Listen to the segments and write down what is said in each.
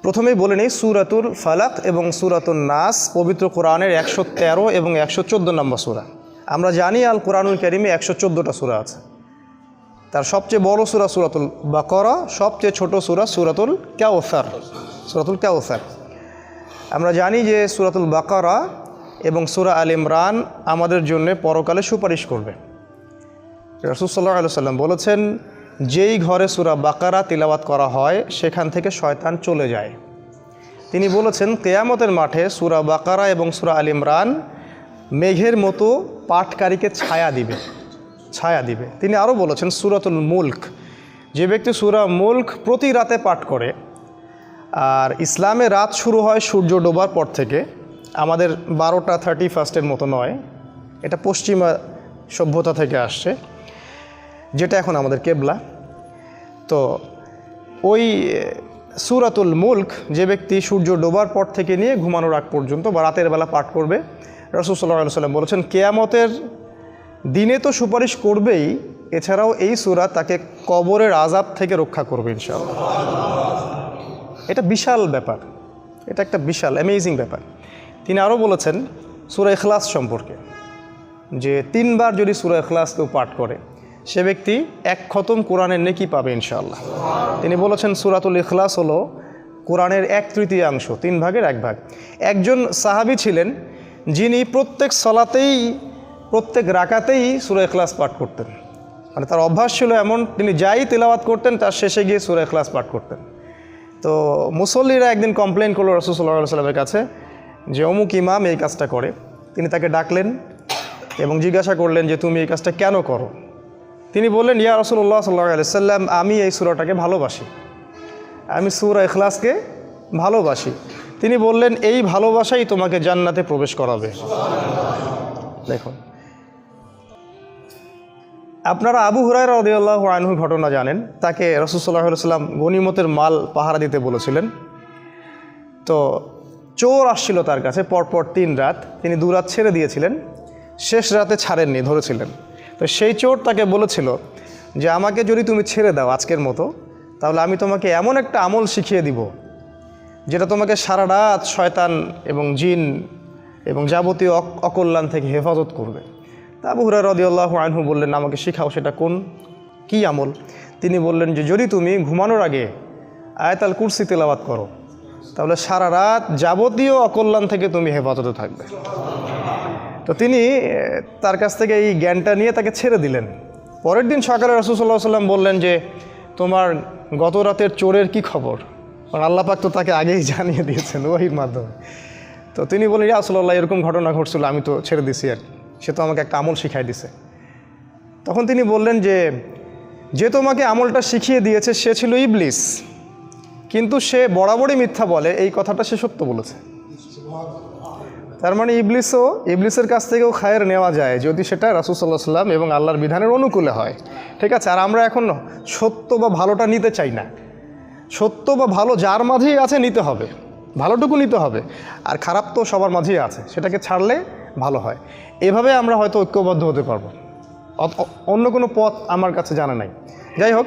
প্রথমেই বলে নেই সূরাতুল ফালাক এবং সূরাতুন নাস পবিত্র কোরআনের 113 এবং 114 নম্বর সূরা। আমরা জানি আল কোরআনুল কারীমে 114টা সূরা আছে। তার সবচেয়ে বড় সূরা সূরাতুল বাকারা, সবচেয়ে ছোট সূরা সূরাতুল কাউসার। আমরা জানি যে সূরাতুল বাকারা এবং সূরা আল ইমরান আমাদের জন্য পরকালে সুপারিশ করবে। রাসূল সাল্লাল্লাহু আলাইহি ওয়াসাল্লাম বলেছেন, যেই ঘরে সূরা বাকারা তিলাওয়াত করা হয় সেখান থেকে শয়তান চলে যায়। তিনি বলেছেন, কিয়ামতের মাঠে সূরা বাকারা এবং সূরা আল ইমরান মেঘের মতো পাঠকারীকে ছায়া দিবে। তিনি আরও বলেছেন সূরাতুল মুলক, যে ব্যক্তি সূরা মুলক প্রতি রাতে পাঠ করে, আর ইসলামে রাত শুরু হয় সূর্য ডোবার পর থেকে, আমাদের 12টা 31 মতো নয়, এটা পশ্চিমা সভ্যতা থেকে আসছে, যেটা এখন আমাদের কেবলা। তো ওই সূরাতুল মুলক যে ব্যক্তি সূর্য ডোবার পর থেকে নিয়ে ঘুমানোর আগ পর্যন্ত বা রাতের বেলা পাঠ করবে, রাসূল সাল্লাল্লাহু আলাইহি ওয়াসাল্লাম বলেছেন কিয়ামতের দিনে তো সুপারিশ করবেই, এছাড়াও এই সূরা তাকে কবরের আযাব থেকে রক্ষা করবে ইনশাআল্লাহ। এটা বিশাল ব্যাপার, এটা একটা বিশাল অ্যামেজিং ব্যাপার। তিনি আরও বলেছেন সূরা ইখলাস সম্পর্কে, যে 3 বার যদি সূরা ইখলাস কেউ পাঠ করে সে ব্যক্তি 1 খতম কোরআনের নেকি পাবে ইনশাআল্লাহ। তিনি বলেছেন সূরাতুল ইখলাস হলো কোরআনের 1/3 3 ভাগের 1 ভাগ। একজন সাহাবী ছিলেন যিনি প্রত্যেক সলাতেই প্রত্যেক রাকাতেই সূরা ইখলাস পাঠ করতেন। মানে তার অভ্যাস ছিল এমন, তিনি যাই তেলাওয়াত করতেন তার শেষে গিয়ে সূরা ইখলাস পাঠ করতেন। তো মুসল্লিরা একদিন কমপ্লেন করলো রাসূল সাল্লাল্লাহু আলাইহি ওয়াসাল্লামের কাছে যে অমুক ইমাম এই কাজটা করে। তিনি তাকে ডাকলেন এবং জিজ্ঞাসা করলেন যে তুমি এই কাজটা কেন করো। তিনি বললেন, ইয়া রাসূলুল্লাহ সাল্লাল্লাহু আলাইহি ওয়াসাল্লাম, আমি এই সূরাটাকে ভালোবাসি, আমি সূরা ইখলাসকে ভালোবাসি। তিনি বললেন, এই ভালোবাসাই তোমাকে জান্নাতে প্রবেশ করাবে। দেখুন, আপনারা আবু হুরায়রা রাদিয়াল্লাহু আনহু ঘটনা জানেন। তাকে রাসূল সাল্লাল্লাহু আলাইহি ওয়াসাল্লাম গনিমতের মাল পাহারা দিতে বলেছিলেন। তো চোর আসছিল তার কাছে পরপর 3 রাত, তিনি 2 রাত ছেড়ে দিয়েছিলেন, শেষ রাতে ছাড়েননি, ধরেছিলেন। তো সেই চোর তাকে বলেছিল যে আমাকে যদি তুমি ছেড়ে দাও আজকের মতো, তাহলে আমি তোমাকে এমন একটা আমল শিখিয়ে দিব যেটা তোমাকে সারা রাত শয়তান এবং জিন এবং যাবতীয় অকল্যাণ থেকে হেফাজত করবে। তা আবু হুরায়রা রাদিয়াল্লাহু আনহু বললেন, আমাকে শিখাও, সেটা কী আমল? তিনি বললেন যে যদি তুমি ঘুমানোর আগে আয়াতুল কুরসি তেলাওয়াত করো তাহলে সারা রাত যাবতীয় অকল্যাণ থেকে তুমি হেফাজতে থাকবে। তো তিনি তার কাছ থেকে এই জ্ঞানটা নিয়ে তাকে ছেড়ে দিলেন। পরের দিন সকালে রাসূল সাল্লাল্লাহু আলাইহি ওয়াসাল্লাম বললেন যে তোমার গত রাতের চোরের কি খবর? কারণ আল্লাহ পাক তো তাকে আগেই জানিয়ে দিয়েছেন ওহীর মাধ্যমে। তো তিনি বললেন, ইয়া রাসূলুল্লাহ, এরকম ঘটনা ঘটছিল, আমি তো ছেড়ে দিছি, আর সে তো আমাকে একটা আমল শিখাই দিছে। তখন তিনি বললেন যে তোমাকে আমলটা শিখিয়ে দিয়েছে সে ছিল ইবলিস, কিন্তু সে বরাবরই মিথ্যা বলে, এই কথাটা সে সত্য বলেছে। তার মানে ইবলিসের কাছ থেকেও খায়ের নেওয়া যায় যদি সেটা রাসূল সাল্লাল্লাহু আলাইহি ওয়াসাল্লাম এবং আল্লাহর বিধানের অনুকূলে হয়। ঠিক আছে, আর আমরা এখন সত্য বা ভালোটা নিতে চাই না। সত্য বা ভালো যার মাঝেই আছে নিতে হবে, ভালোটুকু নিতে হবে, আর খারাপ তো সবার মাঝেই আছে, সেটাকে ছাড়লে ভালো হয়। এভাবে আমরা হয়তো ঐক্যবদ্ধ হতে পারবো, অন্য কোনো পথ আমার কাছে জানা নাই। যাই হোক,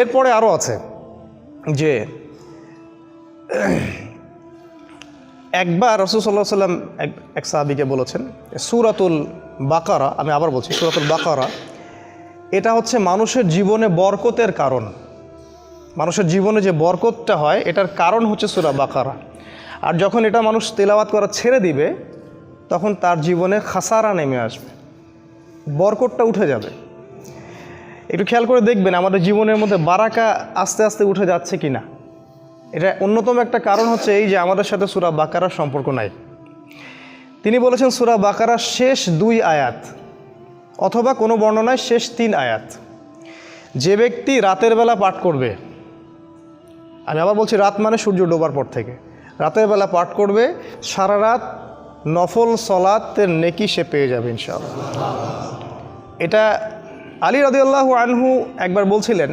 এরপরে আরও আছে যে একবার রাসূল সাল্লাল্লাহু আলাইহি ওয়াসাল্লাম এক সাহাবীকে বলেছেন সূরাতুল বাকারা, আমি আবার বলছি সূরাতুল বাকারা, এটা হচ্ছে মানুষের জীবনে বরকতের কারণ। মানুষের জীবনে যে বরকতটা হয় এটার কারণ হচ্ছে সূরা বাকারা। আর যখন এটা মানুষ তেলাওয়াত করা ছেড়ে দিবে তখন তার জীবনে খাসারা নেমে আসবে, বরকতটা উঠে যাবে। একটু খেয়াল করে দেখবেন আমাদের জীবনের মধ্যে বারাকা আস্তে আস্তে উঠে যাচ্ছে কি না। এটা অন্যতম একটা কারণ হচ্ছে এই যে আমাদের সাথে সূরা বাকারার সম্পর্ক নাই। তিনি বলেছেন সূরা বাকারার শেষ 2 আয়াত অথবা কোনো বর্ণনায় শেষ 3 আয়াত যে ব্যক্তি রাতের বেলা পাঠ করবে, আমি আবার বলছি রাত মানে সূর্য ডোবার পর থেকে, রাতের বেলা পাঠ করবে, সারা রাত নফল সলাতের নেকি সে পেয়ে যাবে ইনশাআল্লাহ। এটা আলী রাদিয়াল্লাহু আনহু একবার বলছিলেন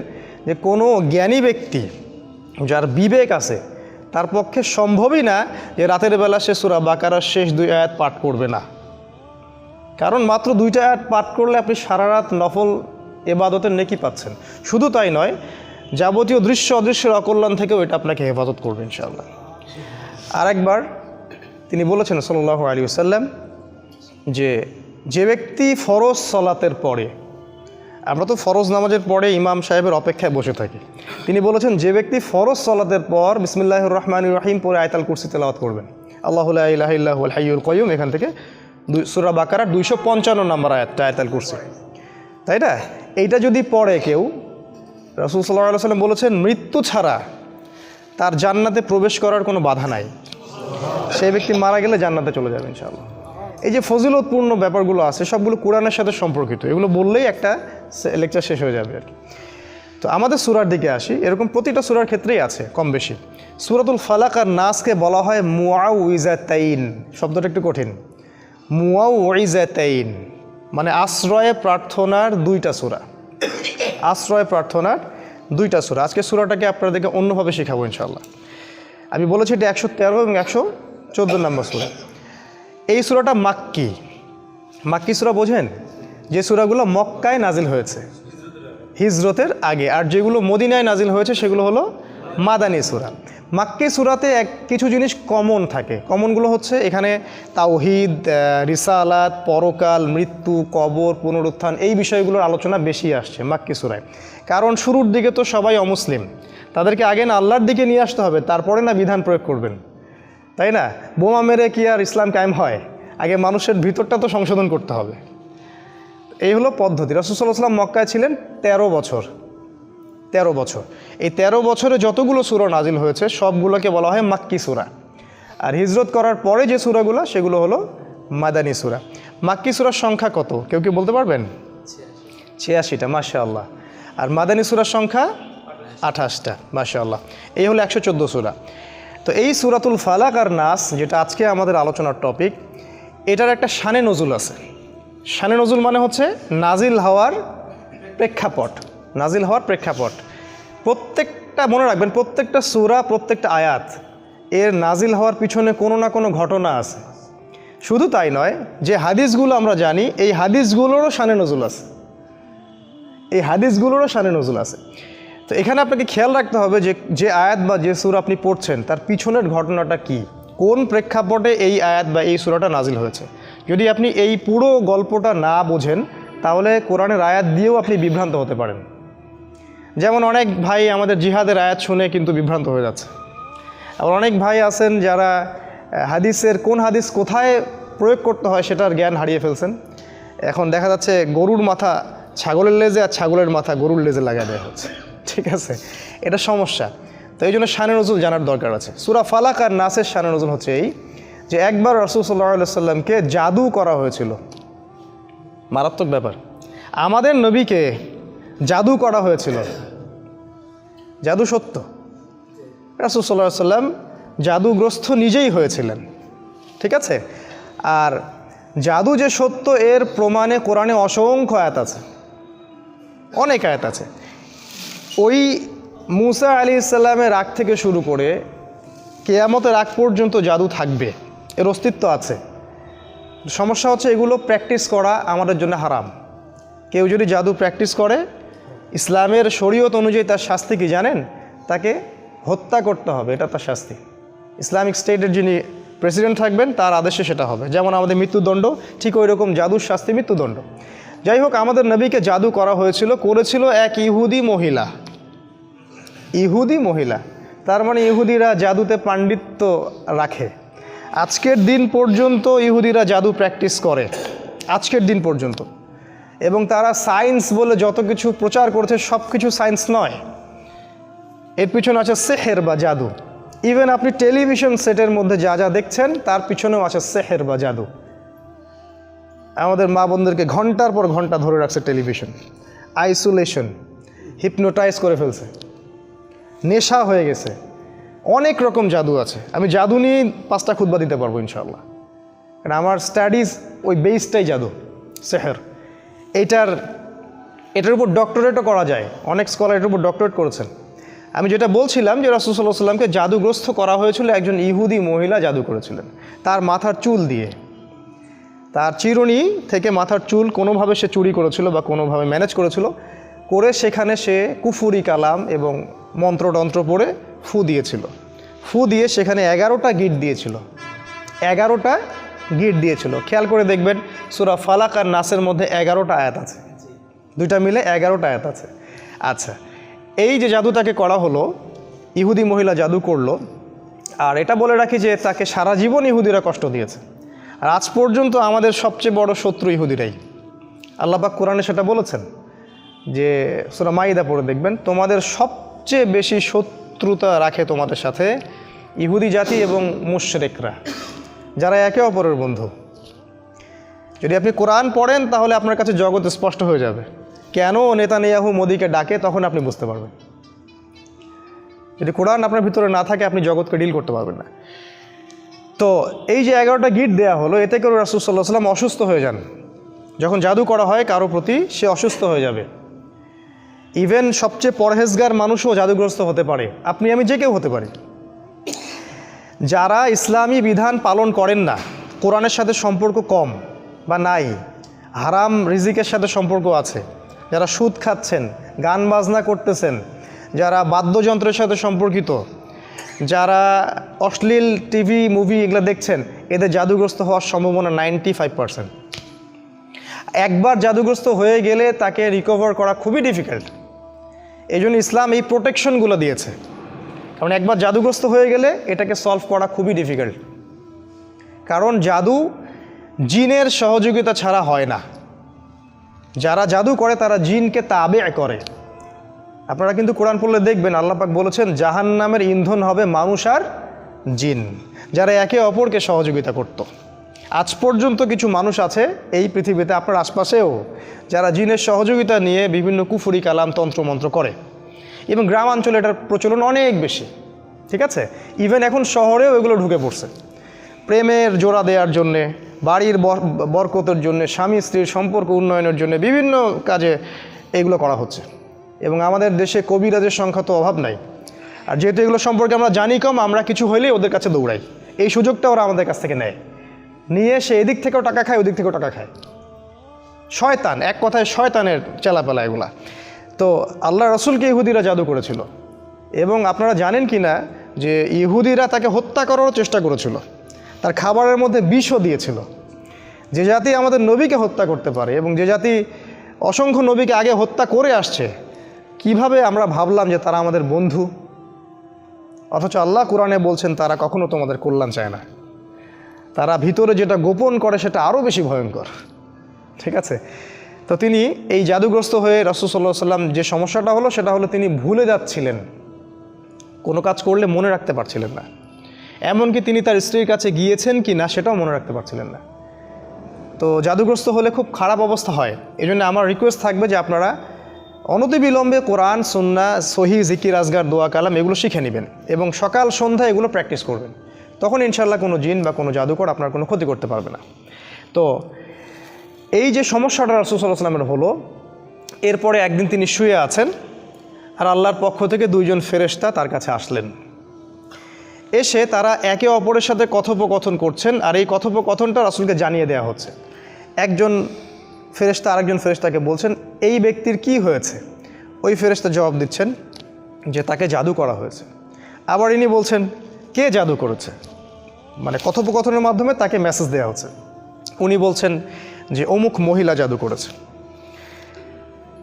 যে কোনো জ্ঞানী ব্যক্তি যার বিবেক আছে তার পক্ষে সম্ভবই না যে রাতের বেলা সে সূরা বাকারার শেষ 2 আয়াত পাঠ করবে না। কারণ মাত্র 2টা আয়াত পাঠ করলে আপনি সারা রাত নফল ইবাদতের নেকি পাচ্ছেন। শুধু তাই নয়, যাবতীয় দৃশ্য অদৃশ্যের অকল্যাণ থেকেও এটা আপনাকে হেফাজত করবে ইনশাআল্লাহ। আরেকবার তিনি বলেছেন সাল্লাল্লাহু আলাইহি ওয়াসাল্লাম যে ব্যক্তি ফরজ সালাতের পরে, আমরা তো ফরজ নামাজের পরে ইমাম সাহেবের অপেক্ষায় বসে থাকি, তিনি বলেছেন যে ব্যক্তি ফরজ সালাতের পর বিসমিল্লাহির রহমানির রহিম পরে আয়াতুল কুরসি তেলাওয়াত করবেন, আল্লাহু লা ইলাহা ইল্লা হুয়াল হাইয়ুল কাইয়ুম, এখান থেকে সূরা বাকারার 255 নম্বর আয়াতটা আয়াতুল কুরসি, তাই না? এইটা যদি পড়ে কেউ, রাসূল সাল্লাল্লাহু আলাইহি ওয়াসাল্লাম বলেছেন মৃত্যু ছাড়া তার জান্নাতে প্রবেশ করার কোনো বাধা নাই। সেই ব্যক্তি মারা গেলে জান্নাতে চলে যাবে ইনশাআল্লাহ। এই যে ফজিলতপূর্ণ ব্যাপারগুলো আছে সবগুলো কোরআনের সাথে সম্পর্কিত, এগুলো বললেই একটা লেকচার শেষ হয়ে যাবে আর কি। তো আমাদের সূরার দিকে আসি, এরকম প্রতিটা সূরার ক্ষেত্রেই আছে কম বেশি। সূরাতুল ফালাক আর নাসকে বলা হয় মুআউইজাতাইন, শব্দটা একটু কঠিন। মুআউইজাতাইন মানে আশ্রয়ে প্রার্থনার দুইটা সূরা, আশ্রয় প্রার্থনার দুইটা সূরা। আজকে সূরাটাকে আপনাদেরকে অন্যভাবে শেখাবো ইনশাআল্লাহ। আমি বলেছি এটা 113 এবং 114 নম্বর সূরা। এই সূরাটা মাক্কি, মাক্কি সূরা বোঝেন? যে সূরাগুলো মক্কায় নাজিল হয়েছে হিজরতের আগে, আর যেগুলো মদিনায় নাজিল হয়েছে সেগুলো হলো মাদানী সূরা। মাক্কি সূরাতে কিছু জিনিস কমন থাকে, কমনগুলো হচ্ছে এখানে তাওহীদ, রিসালাত, পরকাল, মৃত্যু, কবর, পুনরুত্থান, এই বিষয়গুলোর আলোচনা বেশি আসছে মাক্কি সূরায়। কারণ শুরুর দিকে তো সবাই অমুসলিম, তাদেরকে আগে না আল্লাহর দিকে নিয়ে আসতে হবে, তারপরে না বিধান প্রয়োগ করবেন, তাই না? বোমা মেরে কি আর ইসলাম কায়েম হয়? আগে মানুষের ভিতরটা তো সংশোধন করতে হবে। এই হলো পদ্ধতি। রাসূল সাল্লাল্লাহু আলাইহি ওয়াসাল্লাম মক্কায় ছিলেন 13 বছর। 13 বছর, এই 13 বছরে যতগুলো সূরা নাজিল হয়েছে সবগুলোকে বলা হয় মাক্কি সূরা। আর হিজরত করার পরে যে সূরাগুলো সেগুলো হলো মাদানী সূরা। মাক্কি সূরার সংখ্যা কত কেউ কি বলতে পারবেন? 86টা, মাশাআল্লাহ। আর মাদানী সূরার সংখ্যা 28টা, মাশাআল্লাহ। এই হলো 114 সূরা। তো এই সূরাতুল ফালাক আর নাস, যেটা আজকে আমাদের আলোচনার টপিক, এটার একটা শানে নজুল আছে। শানে নজুল মানে হচ্ছে নাজিল হওয়ার প্রেক্ষাপট, নাজিল হওয়ার প্রেক্ষাপট। প্রত্যেকটা মনে রাখবেন, প্রত্যেকটা সূরা, প্রত্যেকটা আয়াত এর নাজিল হওয়ার পিছনে কোনো না কোনো ঘটনা আছে। শুধু তাই নয়, যে হাদিসগুলো আমরা জানি এই হাদিসগুলোরও শানে নজুল আছে, এই হাদিসগুলোরও শানে নজুল আছে। তো এখানে আপনাকে খেয়াল রাখতে হবে যে আয়াত বা যে সূরা আপনি পড়ছেন তার পিছনের ঘটনাটা কি, কোন প্রেক্ষাপটে এই আয়াত বা এই সূরাটা নাজিল হয়েছে। যদি আপনি এই পুরো গল্পটা না বোঝেন তাহলে কোরআনের আয়াত দিয়েও আপনি বিভ্রান্ত হতে পারেন। যেমন অনেক ভাই আমাদের জিহাদের আয়াত শুনে কিন্তু বিভ্রান্ত হয়ে যাচ্ছে। আবার অনেক ভাই আছেন যারা হাদিসের কোন হাদিস কোথায় প্রয়োগ করতে হয় সেটার জ্ঞান হারিয়ে ফেলছেন। এখন দেখা যাচ্ছে গরুর মাথা ছাগলের লেজে আর ছাগলের মাথা গরুর লেজে লাগা দেওয়া হচ্ছে, ঠিক আছে? এটা সমস্যা। তো এই জন্য শানে নজুল জানার দরকার আছে। সূরা ফালাক আর নাসের শানে নজুল হচ্ছে এই যে একবার রাসূল সাল্লাল্লাহু আলাইহি ওয়াসাল্লামকে জাদু করা হয়েছিল। মারাত্মক ব্যাপার, আমাদের নবীকে জাদু করা হয়েছিল। জাদু সত্য, রাসূল সাল্লাল্লাহু আলাইহি ওয়াসাল্লাম জাদুগ্রস্ত নিজেই হয়েছিলেন, ঠিক আছে? আর জাদু যে সত্য এর প্রমাণে কোরআনে অসংখ্য আয়াত আছে, অনেক আয়াত আছে। ওই মুসা আলাইহিস সালামের আগ থেকে শুরু করে কিয়ামতের আগ পর্যন্ত জাদু থাকবে, এর অস্তিত্ব আছে। সমস্যা হচ্ছে এগুলো প্র্যাকটিস করা আমাদের জন্য হারাম। কেউ যদি জাদু প্র্যাকটিস করে, ইসলামের শরীয়ত অনুযায়ী তার শাস্তি কি জানেন? তাকে হত্যা করতে হবে, এটা তার শাস্তি। ইসলামিক স্টেটের যিনি প্রেসিডেন্ট থাকবেন তার আদেশে সেটা হবে। যেমন আমাদের মৃত্যুদণ্ড, ঠিক ওই রকম জাদুর শাস্তি মৃত্যুদণ্ড। যাই হোক, আমাদের নবীকে জাদু করা করেছিল এক ইহুদি মহিলা। ইহুদি মহিলা, তার মানে ইহুদিরা জাদুতে পাণ্ডিত্য রাখে। আজকের দিন পর্যন্ত ইহুদিরা জাদু প্র্যাকটিস করে, আজকের দিন পর্যন্ত। এবং তারা সায়েন্স বলে যত কিছু প্রচার করছে সব কিছু সায়েন্স নয়, এর পিছনে আছে সেহের বা জাদু। ইভেন আপনি টেলিভিশন সেটের মধ্যে যা যা দেখছেন তার পিছনেও আছে সেহের বা জাদু। আমাদের মা বোনদেরকে ঘন্টার পর ঘন্টা ধরে রাখছে টেলিভিশন, আইসোলেশন, হিপনোটাইজ করে ফেলছে, নেশা হয়ে গেছে। অনেক রকম জাদু আছে। আমি জাদু নিয়ে 5টা খুতবা দিতে পারবো ইনশাআল্লাহ, কারণ আমার স্টাডিজ ওই বেসটাই জাদু, সেহের। এটার উপর ডক্টরেটও করা যায়, অনেক স্কলার এটার উপর ডক্টরেট করেছেন। আমি যেটা বলছিলাম যে রাসূল সাল্লাল্লাহু আলাইহি ওয়াসাল্লামকে জাদুগ্রস্ত করা হয়েছিল, একজন ইহুদি মহিলা জাদু করেছিলেন তার মাথার চুল দিয়ে। তার চিরুনি থেকে মাথার চুল কোনোভাবে সে চুরি করেছিল বা কোনোভাবে ম্যানেজ করেছিল করে সেখানে সে কুফুরি কালাম এবং মন্ত্রতন্ত্র পড়ে ফু দিয়েছিল। ফু দিয়ে সেখানে 11টা গিট দিয়েছিল, 11টা গিট দিয়েছিল। খেয়াল করে দেখবেন সূরা ফালাক আর নাসের মধ্যে 11টা আয়াত আছে, দুইটা মিলে 11টা আয়াত আছে। আচ্ছা, এই যে জাদুটাকে করা হলো, ইহুদি মহিলা জাদু করলো, আর এটা বলে রাখি যে তাকে সারা জীবন ইহুদিরা কষ্ট দিয়েছে। আর আজ পর্যন্ত আমাদের সবচেয়ে বড় শত্রু ইহুদিরাই। আল্লাহ পাক কোরআনে সেটা বলেছেন যে সূরা মাইদা পড়ে দেখবেন, তোমাদের সবচেয়ে বেশি শত্রুতা রাখে তোমাদের সাথে ইহুদি জাতি এবং মুশরিকরা, যারা একে অপরের বন্ধু। যদি আপনি কোরআন পড়েন তাহলে আপনার কাছে জগৎ স্পষ্ট হয়ে যাবে। কেন নেতানিয়াহু মোদিকে ডাকে তখন আপনি বুঝতে পারবেন। যদি কোরআন আপনার ভিতরে না থাকে আপনি জগৎকে ডিল করতে পারবেন না। তো এই যে 11টা গিট দেওয়া হলো, এতে করে রাসূল সাল্লাল্লাহু আলাইহি ওয়াসাল্লাম অসুস্থ হয়ে যান। যখন জাদু করা হয় কারো প্রতি, সে অসুস্থ হয়ে যাবে। ইভেন সবচেয়ে পরহেজগার মানুষও জাদুগ্রস্ত হতে পারে, আপনি আমি যে কেউ হতে পারি। যারা ইসলামী বিধান পালন করেন না, কোরআনের সাথে সম্পর্ক কম বা নাই, হারাম রিজিকের সাথে সম্পর্ক আছে, যারা সুদ খাচ্ছেন, গান বাজনা করতেছেন, যারা বাদ্যযন্ত্রের সাথে সম্পর্কিত, যারা অশ্লীল টিভি মুভি এগুলো দেখছেন, এদের জাদুগ্রস্ত হওয়ার সম্ভাবনা 95%। একবার জাদুগ্রস্ত হয়ে গেলে তাকে রিকভার করা খুবই ডিফিকাল্ট। এই জন্য ইসলাম এই প্রোটেকশনগুলো দিয়েছে, কারণ একবার জাদুগ্রস্ত হয়ে গেলে এটাকে সলভ করা খুবই ডিফিকাল্ট। কারণ জাদু জিনের সহযোগিতা ছাড়া হয় না। যারা জাদু করে তারা জিনকে তাবে করে। আপনারা কিন্তু কোরআন পড়লে দেখবেন আল্লাহ পাক বলেছেন জাহান্নামের ইন্ধন হবে মানুষ আর জিন, যারা একে অপরকে সহযোগিতা করত। আজ পর্যন্ত কিছু মানুষ আছে এই পৃথিবীতে, আপনার আশপাশেও, যারা জিনের সহযোগিতা নিয়ে বিভিন্ন কুফুরি কালাম তন্ত্রমন্ত্র করে, এবং গ্রামাঞ্চলে এটার প্রচলন অনেক বেশি। ঠিক আছে, ইভেন এখন শহরেও এগুলো ঢুকে পড়ছে। প্রেমের জোড়া দেওয়ার জন্যে, বাড়ির বরকতের জন্যে, স্বামী স্ত্রীর সম্পর্ক উন্নয়নের জন্য বিভিন্ন কাজে এগুলো করা হচ্ছে। এবং আমাদের দেশে কবিরাজের সংখ্যা তো অভাব নাই। আর যেহেতু এগুলো সম্পর্কে আমরা জানি কম, আমরা কিছু হইলেই ওদের কাছে দৌড়াই। এই সুযোগটা ওরা আমাদের কাছ থেকে নেয়, নিয়ে সে এদিক থেকেও টাকা খায়, ওদিক থেকেও টাকা খায়। শয়তান, এক কথায় শয়তানের চেলাপেলা এগুলা। তো আল্লাহ রসুলকে ইহুদিরা জাদু করেছিল, এবং আপনারা জানেন কি না যে ইহুদিরা তাকে হত্যা করারও চেষ্টা করেছিল, তার খাবারের মধ্যে বিষও দিয়েছিল। যে জাতি আমাদের নবীকে হত্যা করতে পারে এবং যে জাতি অসংখ্য নবীকে আগে হত্যা করে আসছে, কিভাবে আমরা ভাবলাম যে তারা আমাদের বন্ধু? অথচ আল্লাহ কোরআনে বলছেন তারা কখনো তোমাদের কল্যাণ চায় না, তারা ভিতরে যেটা গোপন করে সেটা আরও বেশি ভয়ঙ্কর। ঠিক আছে, তো তিনি এই জাদুগ্রস্ত হয়ে রাসূল সাল্লাল্লাহু আলাইহি ওয়াসাল্লাম যে সমস্যাটা হলো সেটা হলো তিনি ভুলে যাচ্ছিলেন, কোনো কাজ করলে মনে রাখতে পারছিলেন না। এমনকি তিনি তার স্ত্রীর কাছে গিয়েছেন কি না সেটাও মনে রাখতে পারছিলেন না। তো জাদুগ্রস্ত হলে খুব খারাপ অবস্থা হয়। এই জন্য আমার রিকোয়েস্ট থাকবে যে আপনারা অনতিবিলম্বে কোরআন, সুন্নাহ, সহি, জিকির, আজগার, দোয়া, কালাম এগুলো শিখে নেবেন এবং সকাল সন্ধ্যা এগুলো প্র্যাকটিস করবেন। তখন ইনশাল্লাহ কোনো জিন বা কোনো জাদুকর আপনার কোনো ক্ষতি করতে পারবে না। তো এই যে সমস্যাটা রাসূল সাল্লাল্লাহু আলাইহি ওয়াসাল্লামের হলো, এরপরে একদিন তিনি শুয়ে আছেন আর আল্লাহর পক্ষ থেকে দুইজন ফেরেশতা তার কাছে আসলেন। এসে তারা একে অপরের সাথে কথোপকথন করছেন, আর এই কথোপকথনটা রাসূলকে জানিয়ে দেওয়া হচ্ছে। একজন ফেরেশতা আরেকজন ফেরেশতাকে বলছেন এই ব্যক্তির কি হয়েছে। ওই ফেরেশতা জবাব দিচ্ছেন যে তাকে জাদু করা হয়েছে। আবার ইনি বলছেন কে জাদু করেছে, মানে কথোপকথনের মাধ্যমে তাকে মেসেজ দেওয়া হচ্ছে। উনি বলছেন যে অমুক মহিলা জাদু করেছে।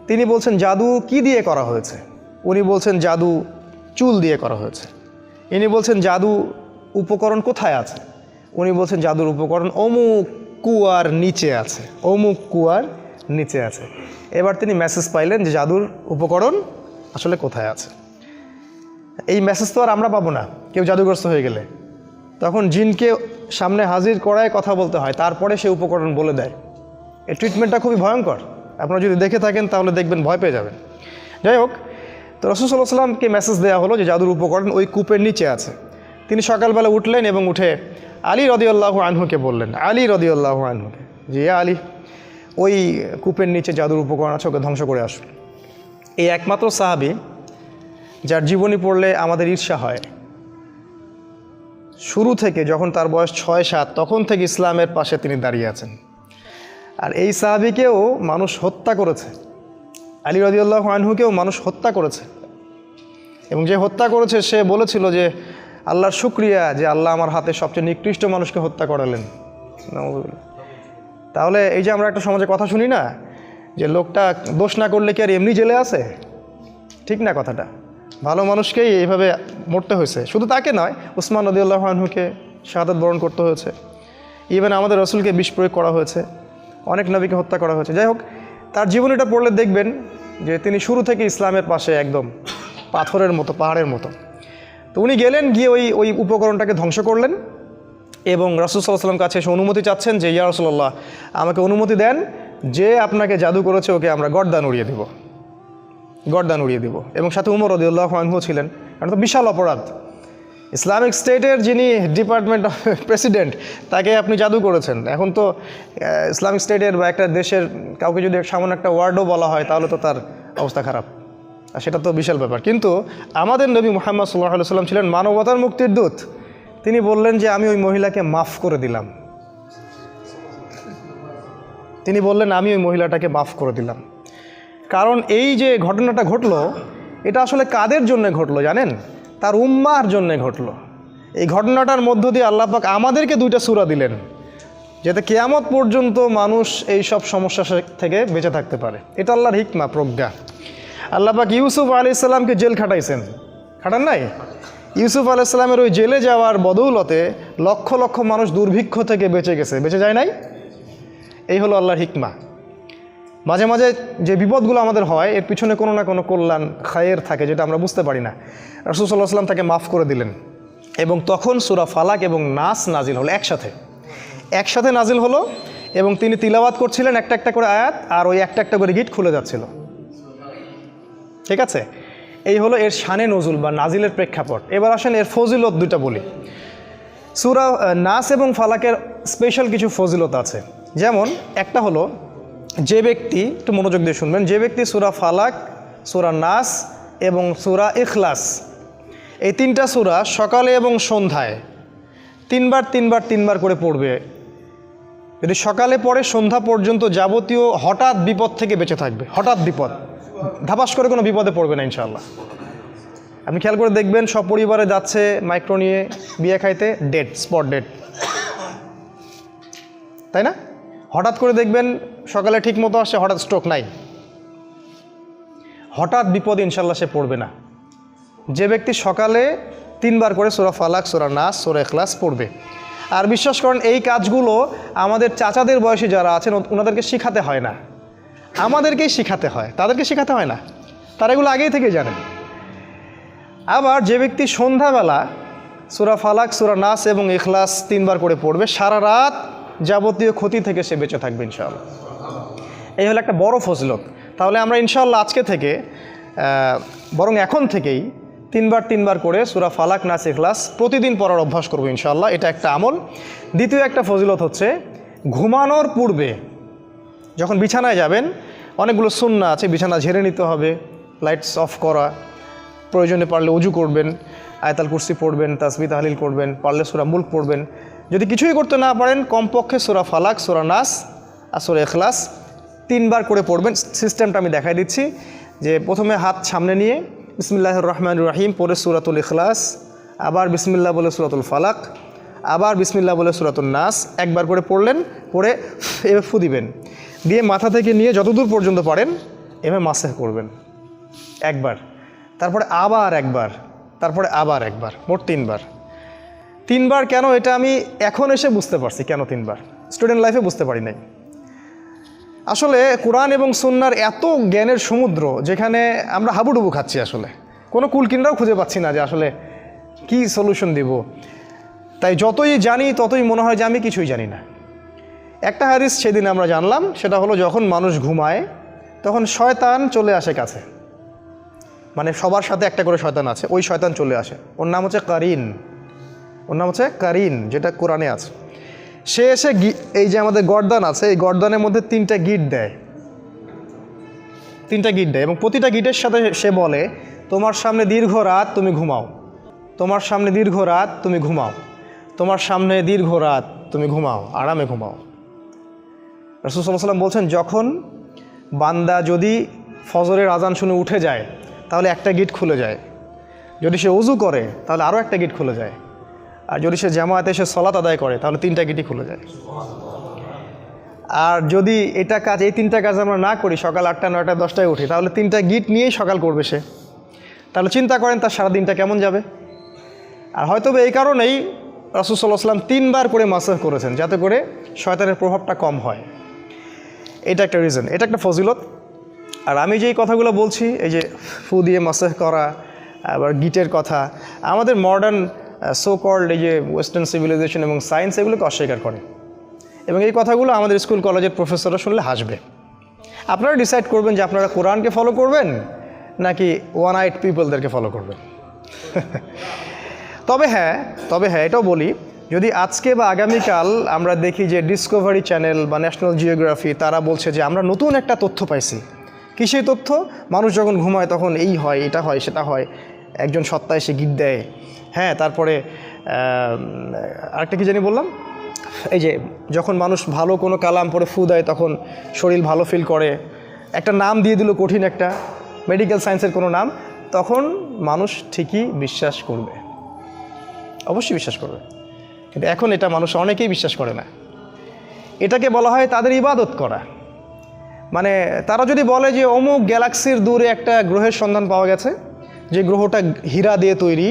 তিনি বলছেন জাদু কি দিয়ে করা হয়েছে? উনি বলছেন জাদু চুল দিয়ে করা হয়েছে। ইনি বলছেন জাদু উপকরণ কোথায় আছে? উনি বলছেন জাদুর উপকরণ অমুক কুয়ার নিচে আছে, অমুক কুয়ার নিচে আছে। এবার তিনি মেসেজ পাইলেন যে জাদুর উপকরণ আসলে কোথায় আছে। এই মেসেজ তো আর আমরা পাবো না কেউ জাদুগ্রস্ত হয়ে গেলে, তখন জিনকে সামনে হাজির করায় কথা বলতে হয়, তারপরে সে উপকরণ বলে দেয়। এই ট্রিটমেন্টটা খুবই ভয়ঙ্কর, আপনারা যদি দেখে থাকেন তাহলে দেখবেন ভয় পেয়ে যাবেন। যাই হোক, তো রাসূল সাল্লাল্লাহু আলাইহি ওয়াসাল্লামকে মেসেজ দেওয়া হলো যে জাদুর উপকরণ ওই কূপের নিচে আছে। তিনি সকালবেলা উঠলেন এবং উঠে আলী রাদিয়াল্লাহু আনহুকে বললেন, আলী রাদিয়াল্লাহু আনহুকে, যে আলী ওই কূপের নিচে জাদুর উপকরণ আছে, ওকে ধ্বংস করে আসুন। এই একমাত্র সাহাবী যার জীবনী পড়লে আমাদের ঈর্ষা হয়। শুরু থেকে যখন তার বয়স 6-7 তখন থেকে ইসলামের পাশে তিনি দাঁড়িয়ে আছেন। আর এই সাহাবীকেও মানুষ হত্যা করেছে, আলী রাদিয়াল্লাহু আনহুকেও মানুষ হত্যা করেছে, এবং যে হত্যা করেছে সে বলেছিল যে আল্লাহর শুকরিয়া যে আল্লাহ আমার হাতে সবচেয়ে নিকৃষ্ট মানুষকে হত্যা করালেন। তাহলে এই যে আমরা একটা সমাজে কথা শুনি না যে লোকটা দোষ না করলে কি আর এমনি জেলে আছে, ঠিক না কথাটা। ভালো মানুষকেই এইভাবে মরতে হয়েছে, শুধু তাকে নয়, উসমান রাদিয়াল্লাহু আনহুকে শাহাদাত বরণ করতে হয়েছে, ইভেন আমাদের রসুলকে বিষ প্রয়োগ করা হয়েছে, অনেক নবীকে হত্যা করা হয়েছে। যাই হোক, তার জীবনীটা পড়লে দেখবেন যে তিনি শুরু থেকে ইসলামের পাশে একদম পাথরের মতো, পাহাড়ের মতো। তো উনি গেলেন, গিয়ে ওই উপকরণটাকে ধ্বংস করলেন এবং রাসূল সাল্লাল্লাহু আলাইহি ওয়াসাল্লাম কাছে এসে অনুমতি চাচ্ছেন যে ইয়া রাসূলুল্লাহ, আমাকে অনুমতি দেন, যে আপনাকে জাদু করেছে ওকে আমরা গর্দান উড়িয়ে দিব। এবং সাথে উমর রাদিয়াল্লাহু আনহু ছিলেন, কারণ তো বিশাল অপরাধ। ইসলামিক স্টেটের যিনি ডিপার্টমেন্ট অফ প্রেসিডেন্ট, তাকে আপনি জাদু করেছেন। এখন তো ইসলামিক স্টেটের বা একটা দেশের কাউকে যদি সামান্য একটা ওয়ার্ডও বলা হয় তাহলে তো তার অবস্থা খারাপ, আর সেটা তো বিশাল ব্যাপার। কিন্তু আমাদের নবী মুহাম্মদ সাল্লাল্লাহু আলাইহি ওয়াসাল্লাম ছিলেন মানবতার মুক্তির দূত। তিনি বললেন যে আমি ওই মহিলাকে মাফ করে দিলাম। তিনি বললেন আমি ওই মহিলাটাকে মাফ করে দিলাম। কারণ এই যে ঘটনাটা ঘটলো, এটা আসলে কাদের জন্য ঘটলো জানেন? তার উম্মাহর জন্য ঘটলো। এই ঘটনাটার মধ্য দিয়ে আল্লাহ পাক আমাদেরকে 2টা সূরা দিলেন, যাতে কিয়ামত পর্যন্ত মানুষ এই সব সমস্যা থেকে বেঁচে থাকতে পারে। এটা আল্লাহর হিকমা, প্রজ্ঞা। আল্লাহ পাক ইউসুফ আলাইহিস সালামকে জেল খাটাইছেন, খাটান নাই? ইউসুফ আলাইহিস সালামের ওই জেলে যাওয়ার বদৌলতে লক্ষ লক্ষ মানুষ দুর্ভিক্ষ থেকে বেঁচে গেছে, বেঁচে যায় নাই? এই হলো আল্লাহর হিকমা। মাঝে মাঝে যে বিপদগুলো আমাদের হয়, এর পিছনে কোনো না কোনো কল্যাণ, খায়ের থাকে, যেটা আমরা বুঝতে পারি না। রাসূল সাল্লাল্লাহু আলাইহি ওয়াসাল্লাম তাকে মাফ করে দিলেন, এবং তখন সূরা ফালাক এবং নাস নাজিল হলো একসাথে নাজিল হলো, এবং তিনি তিলাওয়াত করছিলেন একটা একটা করে আয়াত, আর ওই একটা একটা করে গিট খুলে যাচ্ছিল। ঠিক আছে, এই হলো এর শানে নজুল বা নাজিলের প্রেক্ষাপট। এবার আসেন এর ফজিলত 2টা বলি। সূরা নাস এবং ফালাকের স্পেশাল কিছু ফজিলত আছে। যেমন একটা হলো, যে ব্যক্তি, একটু মনোযোগ দিয়ে শুনবেন, যে ব্যক্তি সূরা ফালাক, সূরা নাস এবং সূরা ইখলাস, এই 3টা সূরা সকালে এবং সন্ধ্যায় 3বার করে পড়বে, যদি সকালে পড়ে সন্ধ্যা পর্যন্ত যাবতীয় হঠাৎ বিপদ থেকে বেঁচে থাকবে। হঠাৎ বিপদ, ধাপাস করে কোনো বিপদে পড়বে না ইনশাআল্লাহ। আপনি খেয়াল করে দেখবেন, সব পরিবারে যাচ্ছে মাইক্রো নিয়ে বিয়ে খাইতে, স্পট ডেট, তাই না? হঠাৎ করে দেখবেন সকালে ঠিক মতো আসছে, হঠাৎ স্ট্রোক নাই। হঠাৎ বিপদ ইনশাল্লাহ সে পড়বে না। যে ব্যক্তি সকালে 3বার করে সূরা ফালাক, সূরা নাস, সূরা ইখলাস পড়বে। আর বিশ্বাস করেন, এই কাজগুলো আমাদের চাচাদের বয়সী যারা আছেন ওনাদেরকে শিখাতে হয় না, আমাদেরকেই শিখাতে হয়, তাদেরকে শিখাতে হয় না, তারা এগুলো আগেই থেকে জানেন। আবার যে ব্যক্তি সন্ধ্যাবেলা সূরা ফালাক, সূরা নাস এবং ইখলাস 3বার করে পড়বে, সারা রাত যাবতীয় ক্ষতি থেকে সে বেঁচে থাকবে ইনশাআল্লাহ। এই হলো একটা বড় ফজিলত। তাহলে আমরা ইনশাআল্লাহ আজকে থেকে, বরং এখন থেকেই 3বার করে সূরা ফালাক, নাস, ইখলাস প্রতিদিন পড়ার অভ্যাস করবো ইনশাআল্লাহ। এটা একটা আমল। দ্বিতীয় একটা ফজিলত হচ্ছে, ঘুমানোর পূর্বে যখন বিছানায় যাবেন, অনেকগুলো সুন্নাহ আছে। বিছানা ঝেড়ে নিতে হবে, লাইটস অফ করা, প্রয়োজনে পারলে উজু করবেন, আয়াতুল কুরসি পড়বেন, তাসবিহ তাহলিল করবেন, পারলে সূরা মুলক পড়বেন। যদি কিছুই করতে না পারেন, কমপক্ষে সূরা ফালাক, সূরা নাস আর সূরা ইখলাস 3বার করে পড়বেন। সিস্টেমটা আমি দেখাই দিচ্ছি, যে প্রথমে হাত সামনে নিয়ে বিসমিল্লাহির রহমানির রহিম পড়ে সূরাতুল ইখলাস, আবার বিসমিল্লাহ বলে সূরাতুল ফালাক, আবার বিসমিল্লাহ বলে সূরাতুল নাস, একবার করে পড়লেন, পড়ে এভাবে ফু দিবেন, দিয়ে মাথা থেকে নিয়ে যতদূর পর্যন্ত পারেন এভাবে মাসেহ করবেন একবার, তারপরে আবার একবার, তারপরে আবার একবার, মোট 3বার। কেন এটা আমি এখন এসে বুঝতে পারছি, কেন 3বার, স্টুডেন্ট লাইফে বুঝতে পারি নাই। আসলে কোরআন এবং সুন্নাহর এত জ্ঞানের সমুদ্র, যেখানে আমরা হাবুডুবু খাচ্ছি, আসলে কোনো কুলকিনারাও খুঁজে পাচ্ছি না যে আসলে কি সলিউশন দিব। তাই যতই জানি ততই মনে হয় যে আমি কিছুই জানি না। একটা হাদিস সেদিন আমরা জানলাম, সেটা হলো যখন মানুষ ঘুমায় তখন শয়তান চলে আসে কাছে, মানে সবার সাথে একটা করে শয়তান আছে, ওই শয়তান চলে আসে, ওর নাম হচ্ছে কারিন, যেটা কোরআনে আছে। সে এসে এই যে আমাদের গর্দান আছে, এই গর্দানের মধ্যে 3টা গিট দেয়, এবং প্রতিটা গিটের সাথে সে বলে, তোমার সামনে দীর্ঘ রাত, তুমি ঘুমাও, তোমার সামনে দীর্ঘ রাত, তুমি ঘুমাও, তোমার সামনে দীর্ঘ রাত, তুমি ঘুমাও, আরামে ঘুমাও। রাসূল সাল্লাল্লাহু আলাইহি ওয়াসাল্লাম বলছেন, যখন বান্দা যদি ফজরের আজান শুনে উঠে যায় তাহলে একটা গিট খুলে যায়, যদি সে ওযু করে তাহলে আরও একটা গিট খুলে যায়, আর যদি সে জামায়াতে এসে সলাত আদায় করে তাহলে 3টা গিটই খুলে যায়। আর যদি এই 3টা কাজ আমরা না করি, সকাল 8টা 9টা 10টায় উঠি, তাহলে 3টা গিট নিয়েই সকাল করবে সে। তাহলে চিন্তা করেন তার সারাদিনটা কেমন যাবে। আর হয়তো এই কারণেই রাসূল সাল্লাল্লাহু আলাইহি ওয়াসাল্লাম 3বার করে মাসাহ করেছেন, যাতে করে শয়তানের প্রভাবটা কম হয়। এটা একটা রিজন, এটা একটা ফজিলত। আর আমি যেই কথাগুলো বলছি, এই যে ফু দিয়ে মাসাহ করা, আবার গিটের কথা, আমাদের মডার্ন সো কল্ড এই যে ওয়েস্টার্ন সিভিলাইজেশন এবং সায়েন্স এগুলোকে অস্বীকার করে, এবং এই কথাগুলো আমাদের স্কুল কলেজের প্রফেসররা শুনলে হাসবে। আপনারা ডিসাইড করবেন যে আপনারা কোরআনকে ফলো করবেন নাকি ওয়ান আইট পিপলদেরকে ফলো করবেন। তবে হ্যাঁ এটাও বলি, যদি আজকে বা আগামীকাল আমরা দেখি যে ডিসকভারি চ্যানেল বা ন্যাশনাল জিওগ্রাফি তারা বলছে যে আমরা নতুন একটা তথ্য পাইছি, কী সেই তথ্য? মানুষ যখন ঘুমায় তখন এই হয়, এটা হয়, সেটা হয়, একজন সত্তা এসে গিট দেয়, হ্যাঁ, তারপরে আরেকটা কী জানি বললাম, এই যে যখন মানুষ ভালো কোনো কালাম পরে ফু দেয় তখন শরীর ভালো ফিল করে, একটা নাম দিয়ে দিল কঠিন একটা মেডিকেল সায়েন্সের কোনো নাম, তখন মানুষ ঠিকই বিশ্বাস করবে, অবশ্যই বিশ্বাস করবে। কিন্তু এখন এটা মানুষ অনেকেই বিশ্বাস করে না। এটাকে বলা হয় তাদের ইবাদত করা। মানে তারা যদি বলে যে অমুক গ্যালাক্সির দূরে একটা গ্রহের সন্ধান পাওয়া গেছে, যে গ্রহটা হীরা দিয়ে তৈরি,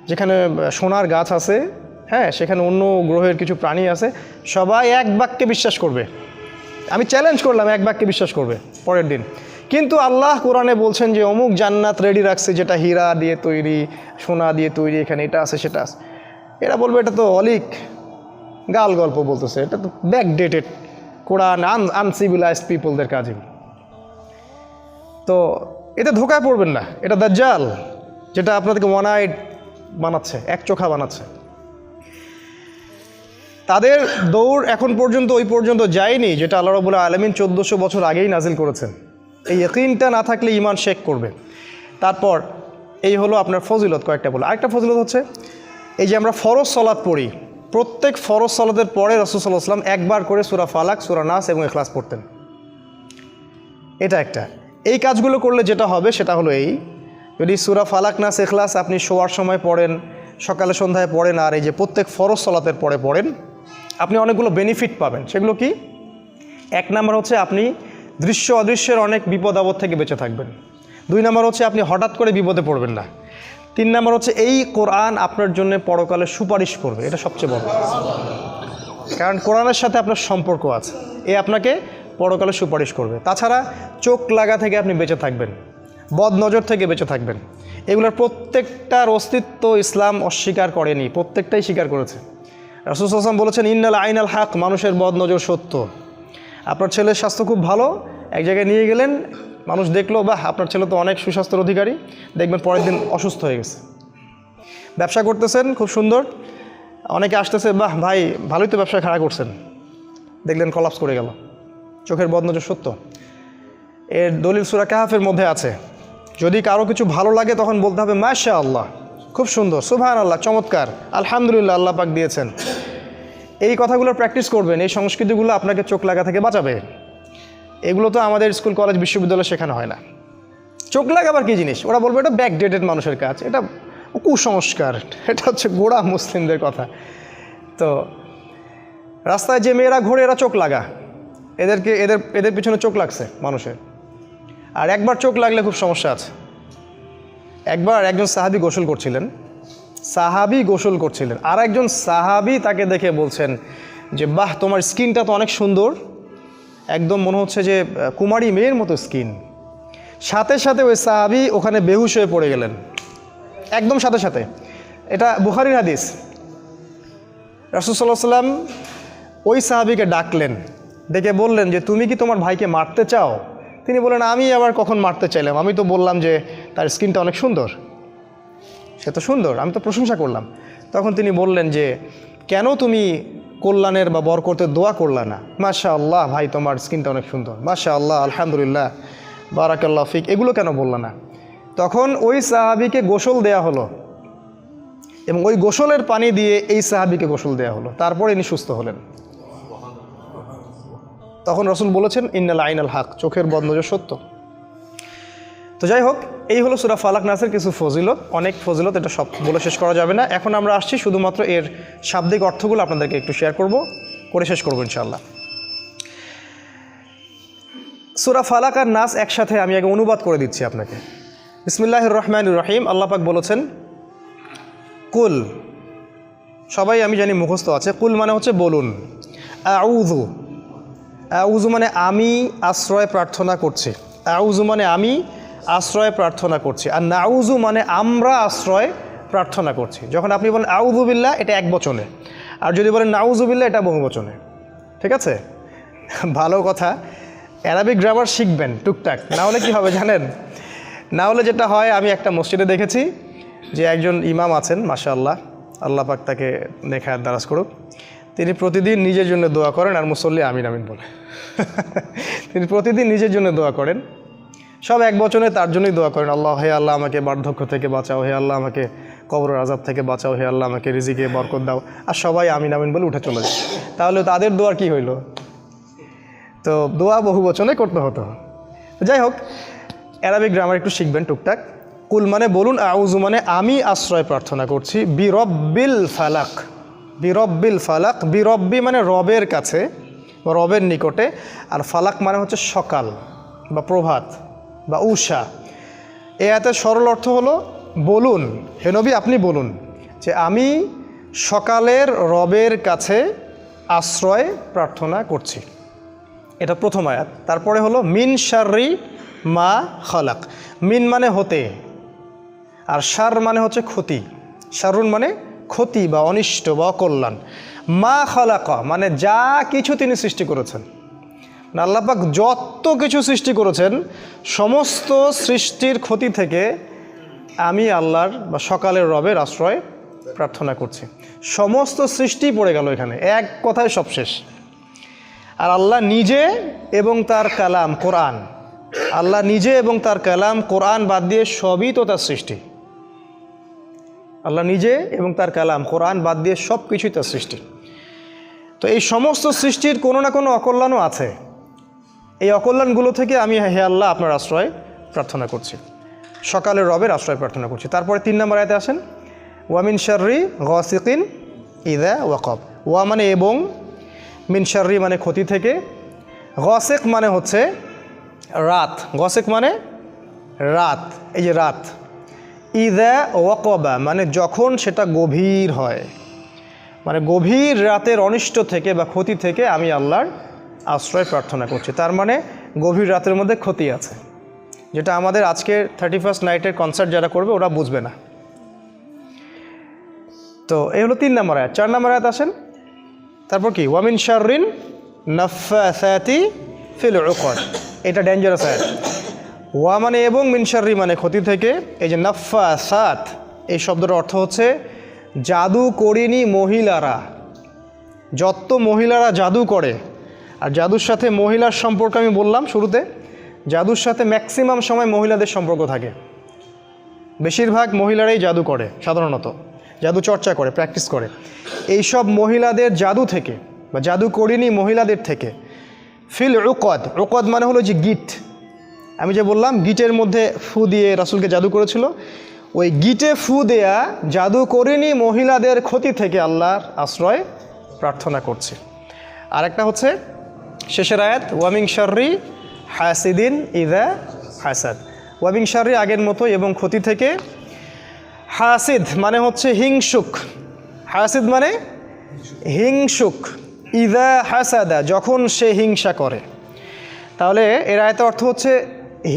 যেখানে সোনার গাছ আছে, হ্যাঁ, সেখানে অন্য গ্রহের কিছু প্রাণী আছে, সবাই এক বাক্যে বিশ্বাস করবে। আমি চ্যালেঞ্জ করলাম, এক বাক্যে বিশ্বাস করবে পরের দিন। কিন্তু আল্লাহ কোরআনে বলছেন যে অমুক জান্নাত রেডি রাখছে, যেটা হীরা দিয়ে তৈরি, সোনা দিয়ে তৈরি, এখানে এটা আছে সেটা আছে। এরা বলবে এটা তো অলিক গাল গল্প বলতেছে, এটা তো ব্যাকডেটেড কোরআন, আনসিভিলাইজড পিপলদের কাজ। তো এতে ধোকায় পড়বেন না, এটা দাজ্জাল, যেটা আপনাদেরকে ওয়ান আইড বানাচ্ছে, এক চোখা বানাচ্ছে। তাদের দৌড় এখন পর্যন্ত ওই পর্যন্ত যায়নি যেটা আল্লাহ রাব্বুল আলামিন 1400 বছর আগেই নাজিল করেছেন। এই ইয়াকিনটা না থাকলে ঈমান শেক করবে। তারপর এই হলো আপনার ফজিলত, কয়েকটা বলো। আরেকটা ফজিলত হচ্ছে এই যে আমরা ফরজ সালাত পড়ি, প্রত্যেক ফরজ সালাতের পরে রাসূল সাল্লাল্লাহু আলাইহি ওয়াসাল্লাম একবার করে সূরা ফালাক, সূরা নাস এবং ইখলাস পড়তেন। এটা একটা। এই কাজগুলো করলে যেটা হবে সেটা হলো এই, যদি সূরা ফালাক, নাস, ইখলাস আপনি শোয়ার সময় পড়েন, সকালে সন্ধ্যায় পড়েন, আর এই যে প্রত্যেক ফরজ সালাতের পরে পড়েন, আপনি অনেকগুলো বেনিফিট পাবেন। সেগুলো কি? 1 নাম্বার হচ্ছে আপনি দৃশ্য অদৃশ্যের অনেক বিপদ আপদ থেকে বেঁচে থাকবেন। 2 নাম্বার হচ্ছে আপনি হঠাৎ করে বিপদে পড়বেন না। 3 নাম্বার হচ্ছে এই কোরআন আপনার জন্য পরকালে সুপারিশ করবে, এটা সবচেয়ে বড়, কারণ কোরআনের সাথে আপনার সম্পর্ক আছে, এ আপনাকে পরকালে সুপারিশ করবে। তাছাড়া চোখ লাগা থেকে আপনি বেঁচে থাকবেন, বদ নজর থেকে বেঁচে থাকবেন। এগুলোর প্রত্যেকটার অস্তিত্ব ইসলাম অস্বীকার করেনি, প্রত্যেকটাই স্বীকার করেছে। রাসূল সাল্লাল্লাহু আলাইহি ওয়াসাল্লাম বলেছেন ইন্নাল আইনাল হক, মানুষের বদ নজর সত্য। আপনার ছেলের স্বাস্থ্য খুব ভালো, এক জায়গায় নিয়ে গেলেন, মানুষ দেখলো বাহ আপনার ছেলে তো অনেক সুস্বাস্থ্যের অধিকারী, দেখবেন পরের দিন অসুস্থ হয়ে গেছে। ব্যবসা করতেছেন খুব সুন্দর, অনেকে আসতেছে, বাহ ভাই ভালোই তো ব্যবসা খাড়া করছেন, দেখলেন কলাপস করে গেল। চোখের বদ নজর সত্য। এর দলিল সূরা কাহফের মধ্যে আছে, যদি কারো কিছু ভালো লাগে তখন বলতে হবে মাশাআল্লাহ, খুব সুন্দর, সুবহানাল্লাহ, চমৎকার, আলহামদুলিল্লাহ, আল্লাহ পাক দিয়েছেন। এই কথাগুলো প্র্যাকটিস করবেন, এই সংস্কৃতিগুলো আপনাকে চোখ লাগা থেকে বাঁচাবে। এগুলো তো আমাদের স্কুল কলেজ বিশ্ববিদ্যালয়ে শেখানো হয় না। চোখ লাগাবার কী জিনিস? ওরা বলবে এটা ব্যাকডেটেড মানুষের কাজ, এটা কুসংস্কার, এটা হচ্ছে গোড়া মুসলিমদের কথা। তো রাস্তায় যে মেয়েরা ঘোরে এরা চোখ লাগা, এদের পিছনে চোখ লাগছে মানুষের। আর একবার চোখ লাগলে খুব সমস্যা আছে। একবার একজন সাহাবী গোসল করছিলেন, আর একজন সাহাবী তাকে দেখে বলছেন যে বাহ তোমার স্কিনটা তো অনেক সুন্দর, একদম মনে হচ্ছে যে কুমারী মেয়ের মতো স্কিন। সাথে সাথে ওই সাহাবী ওখানে বেহুশ হয়ে পড়ে গেলেন, একদম সাথে সাথে। এটা বুখারীর হাদিস। রাসূল সাল্লাল্লাহু আলাইহি ওয়াসাল্লাম ওই সাহাবীকে ডাকলেন, ডেকে বললেন যে তুমি কি তোমার ভাইকে মারতে চাও? তিনি বললেন আমি আবার কখন মারতে চাইলাম, আমি তো বললাম যে তার স্কিনটা অনেক সুন্দর, সে তো সুন্দর, আমি তো প্রশংসা করলাম। তখন তিনি বললেন যে কেন তুমি কল্যাণের বা বরকতের দোয়া করলা না? মাশাআল্লাহ ভাই তোমার স্কিনটা অনেক সুন্দর, মাশাআল্লাহ, আলহামদুলিল্লাহ, বারাকাল্লাহ ফিক, এগুলো কেন বললা না? তখন ওই সাহাবীকে গোসল দেয়া হলো, এবং ওই গোসলের পানি দিয়ে এই সাহাবীকে গোসল দেয়া হলো, তারপরে ইনি সুস্থ হলেন। তখন রাসূল বলেছেন ইন্নাল আইনাল হক, চোখের বদ নজর সত্য। তো যাই হোক, এই হলো সূরা ফালাক নাসের কিছু ফজিলত, অনেক ফজিলত, এটা সব বলে শেষ করা যাবে না। এখন আমরা আসছি শুধুমাত্র এর শাব্দিক অর্থগুলো আপনাদেরকে একটু শেয়ার করে শেষ করবো ইনশাআল্লাহ। সূরা ফালাক আর নাস একসাথে আমি আগে অনুবাদ করে দিচ্ছি আপনাকে। বিসমিল্লাহির রহমানির রহিম। আল্লাহ পাক বলেছেন কুল, সবাই আমি জানি মুখস্থ আছে। কুল মানে হচ্ছে বলুন। আউযু, আউযু মানে আমি আশ্রয় প্রার্থনা করছি। আউযু মানে আমি আশ্রয় প্রার্থনা করছি। আর নাউযু মানে আমরা আশ্রয় প্রার্থনা করছি। যখন আপনি বলেন আউযু বিল্লাহ, এটা এক বচনে, আর যদি বলেন নাউযু বিল্লাহ, এটা বহু বচনে। ঠিক আছে, ভালো কথা। অ্যারাবিক গ্রামার শিখবেন টুকটাক, না হলে কী হবে জানেন? না হলে যেটা হয়, আমি একটা মসজিদে দেখেছি যে একজন ইমাম আছেন, মাশাআল্লাহ, আল্লাহ পাক তাকে নেখায়াত দারাজ করুক, তিনি প্রতিদিন নিজের জন্য দোয়া করেন আর মুসল্লি আমিন আমিন বলে। তিনি প্রতিদিন নিজের জন্য দোয়া করেন, সব এক বচনে তার জন্যই দোয়া করেন। আল্লাহ, হে আল্লাহ আমাকে বার্ধক্য থেকে বাঁচাও, হে আল্লাহ আমাকে কবরের আযাব থেকে বাঁচাও, হে আল্লাহ আমাকে রিজিকে বরকত দাও, আর সবাই আমিন আমিন বলে উঠে চলে যায়। তাহলে তাদের দোয়ার কি হইল? তো দোয়া বহু বচনে করতে হতো। যাই হোক, অ্যারাবিক গ্রামার একটু শিখবেন টুকটাক। কুল মানে বলুন, আউযু মানে আমি আশ্রয় প্রার্থনা করছি, বিরব্বিল ফালাক। বিরব্বিল ফালাক, বিরব্বি মানে রবের কাছে বা রবের নিকটে, আর ফালাক মানে হচ্ছে সকাল বা প্রভাত বা উষা। এ আয়াতের সরল অর্থ হলো বলুন, হে নবী আপনি বলুন যে আমি সকালের রবের কাছে আশ্রয় প্রার্থনা করছি। এটা প্রথম আয়াত। তারপরে হলো মিন শাররি মা খালাক। মিন মানে হতে, আর শার মানে হচ্ছে ক্ষতি। শারুন মানে ক্ষতি বা অনিষ্ট বা অকল্যাণ। মা খালাকা মানে যা কিছু তিনি সৃষ্টি করেছেন। আল্লাহ পাক যত কিছু সৃষ্টি করেছেন, সমস্ত সৃষ্টির ক্ষতি থেকে আমি আল্লাহর বা সকালের রবের আশ্রয় প্রার্থনা করছি। সমস্ত সৃষ্টি পড়ে গেল এখানে, এক কথায় সব শেষ। আর আল্লাহ নিজে এবং তার কালাম কোরআন, আল্লাহ নিজে এবং তার কালাম কোরআন বাদ দিয়ে সবই তো তার সৃষ্টি। আল্লাহ নিজে এবং তার কালাম কোরআন বাদ দিয়ে সব কিছুই তার সৃষ্টি। তো এই সমস্ত সৃষ্টির কোনো না কোনো অকল্যাণও আছে। এই অকল্যাণগুলো থেকে আমি হে আল্লাহ আপনার আশ্রয় প্রার্থনা করছি, সকালের রবের আশ্রয় প্রার্থনা করছি। তারপরে 3 নম্বর আয়াতে আসেন, ওয়ামিন শাররি গাসিকিন ইযা ওয়াকাব। ওয়া মানে এবং, মিন শাররি মানে ক্ষতি থেকে, গাসিক মানে হচ্ছে রাত, গাসিক মানে রাত, এই যে রাত। ইযা ওয়াকাবা মানে যখন সেটা গভীর হয়, মানে গভীর রাতের অনিষ্ট থেকে বা ক্ষতি থেকে আমি আল্লাহর আশ্রয় প্রার্থনা করছি। তার মানে গভীর রাতের মধ্যে ক্ষতি আছে, যেটা আমাদের আজকে 31st নাইটের কনসার্ট যারা করবে ওরা বুঝবে না। তো এই হলো 3 নম্বর আয়াত। 4 নম্বর আয়াত আসেন, তারপর কি ওয়ামিন শাররিন নাফাসাতি ফিল উকদ। এটা ডেঞ্জারাস আয়াত। ওয়া মানে এবং, মিন শাররি মানে ক্ষতি থেকে। এই যে নাফাসাত, এই শব্দের অর্থ হচ্ছে জাদু করিনি মহিলারা। যত মহিলারা জাদু করে, আর জাদুর সাথে মহিলার সম্পর্ক আমি বললাম শুরুতে, জাদুর সাথে ম্যাক্সিমাম সময় মহিলাদের সম্পর্ক থাকে। বেশিরভাগ মহিলারাই জাদু করে, সাধারণত জাদু চর্চা করে, প্র্যাকটিস করে। এইসব মহিলাদের জাদু থেকে বা জাদু করিনি মহিলাদের থেকে ফিল উকদ। উকদ মানে হলো যে গিট, আমি যে বললাম গিটের মধ্যে ফু দিয়ে রাসূলকে জাদু করেছিল, ওই গিটে ফু দেয়া জাদু করিনি মহিলাদের ক্ষতি থেকে আল্লাহর আশ্রয় প্রার্থনা করছে। আরেকটা হচ্ছে শেষের আয়াত, ওয়ামিন শাররি হাসিদিন ইযা হাসাদ। ওয়ামিন শাররি আগের মতো এবং ক্ষতি থেকে, হাসিদ মানে হচ্ছে হিংসুক, হাসিদ মানে হিংসুক, ইযা হাসাদা যখন সে হিংসা করে। তাহলে এর আয়াতের অর্থ হচ্ছে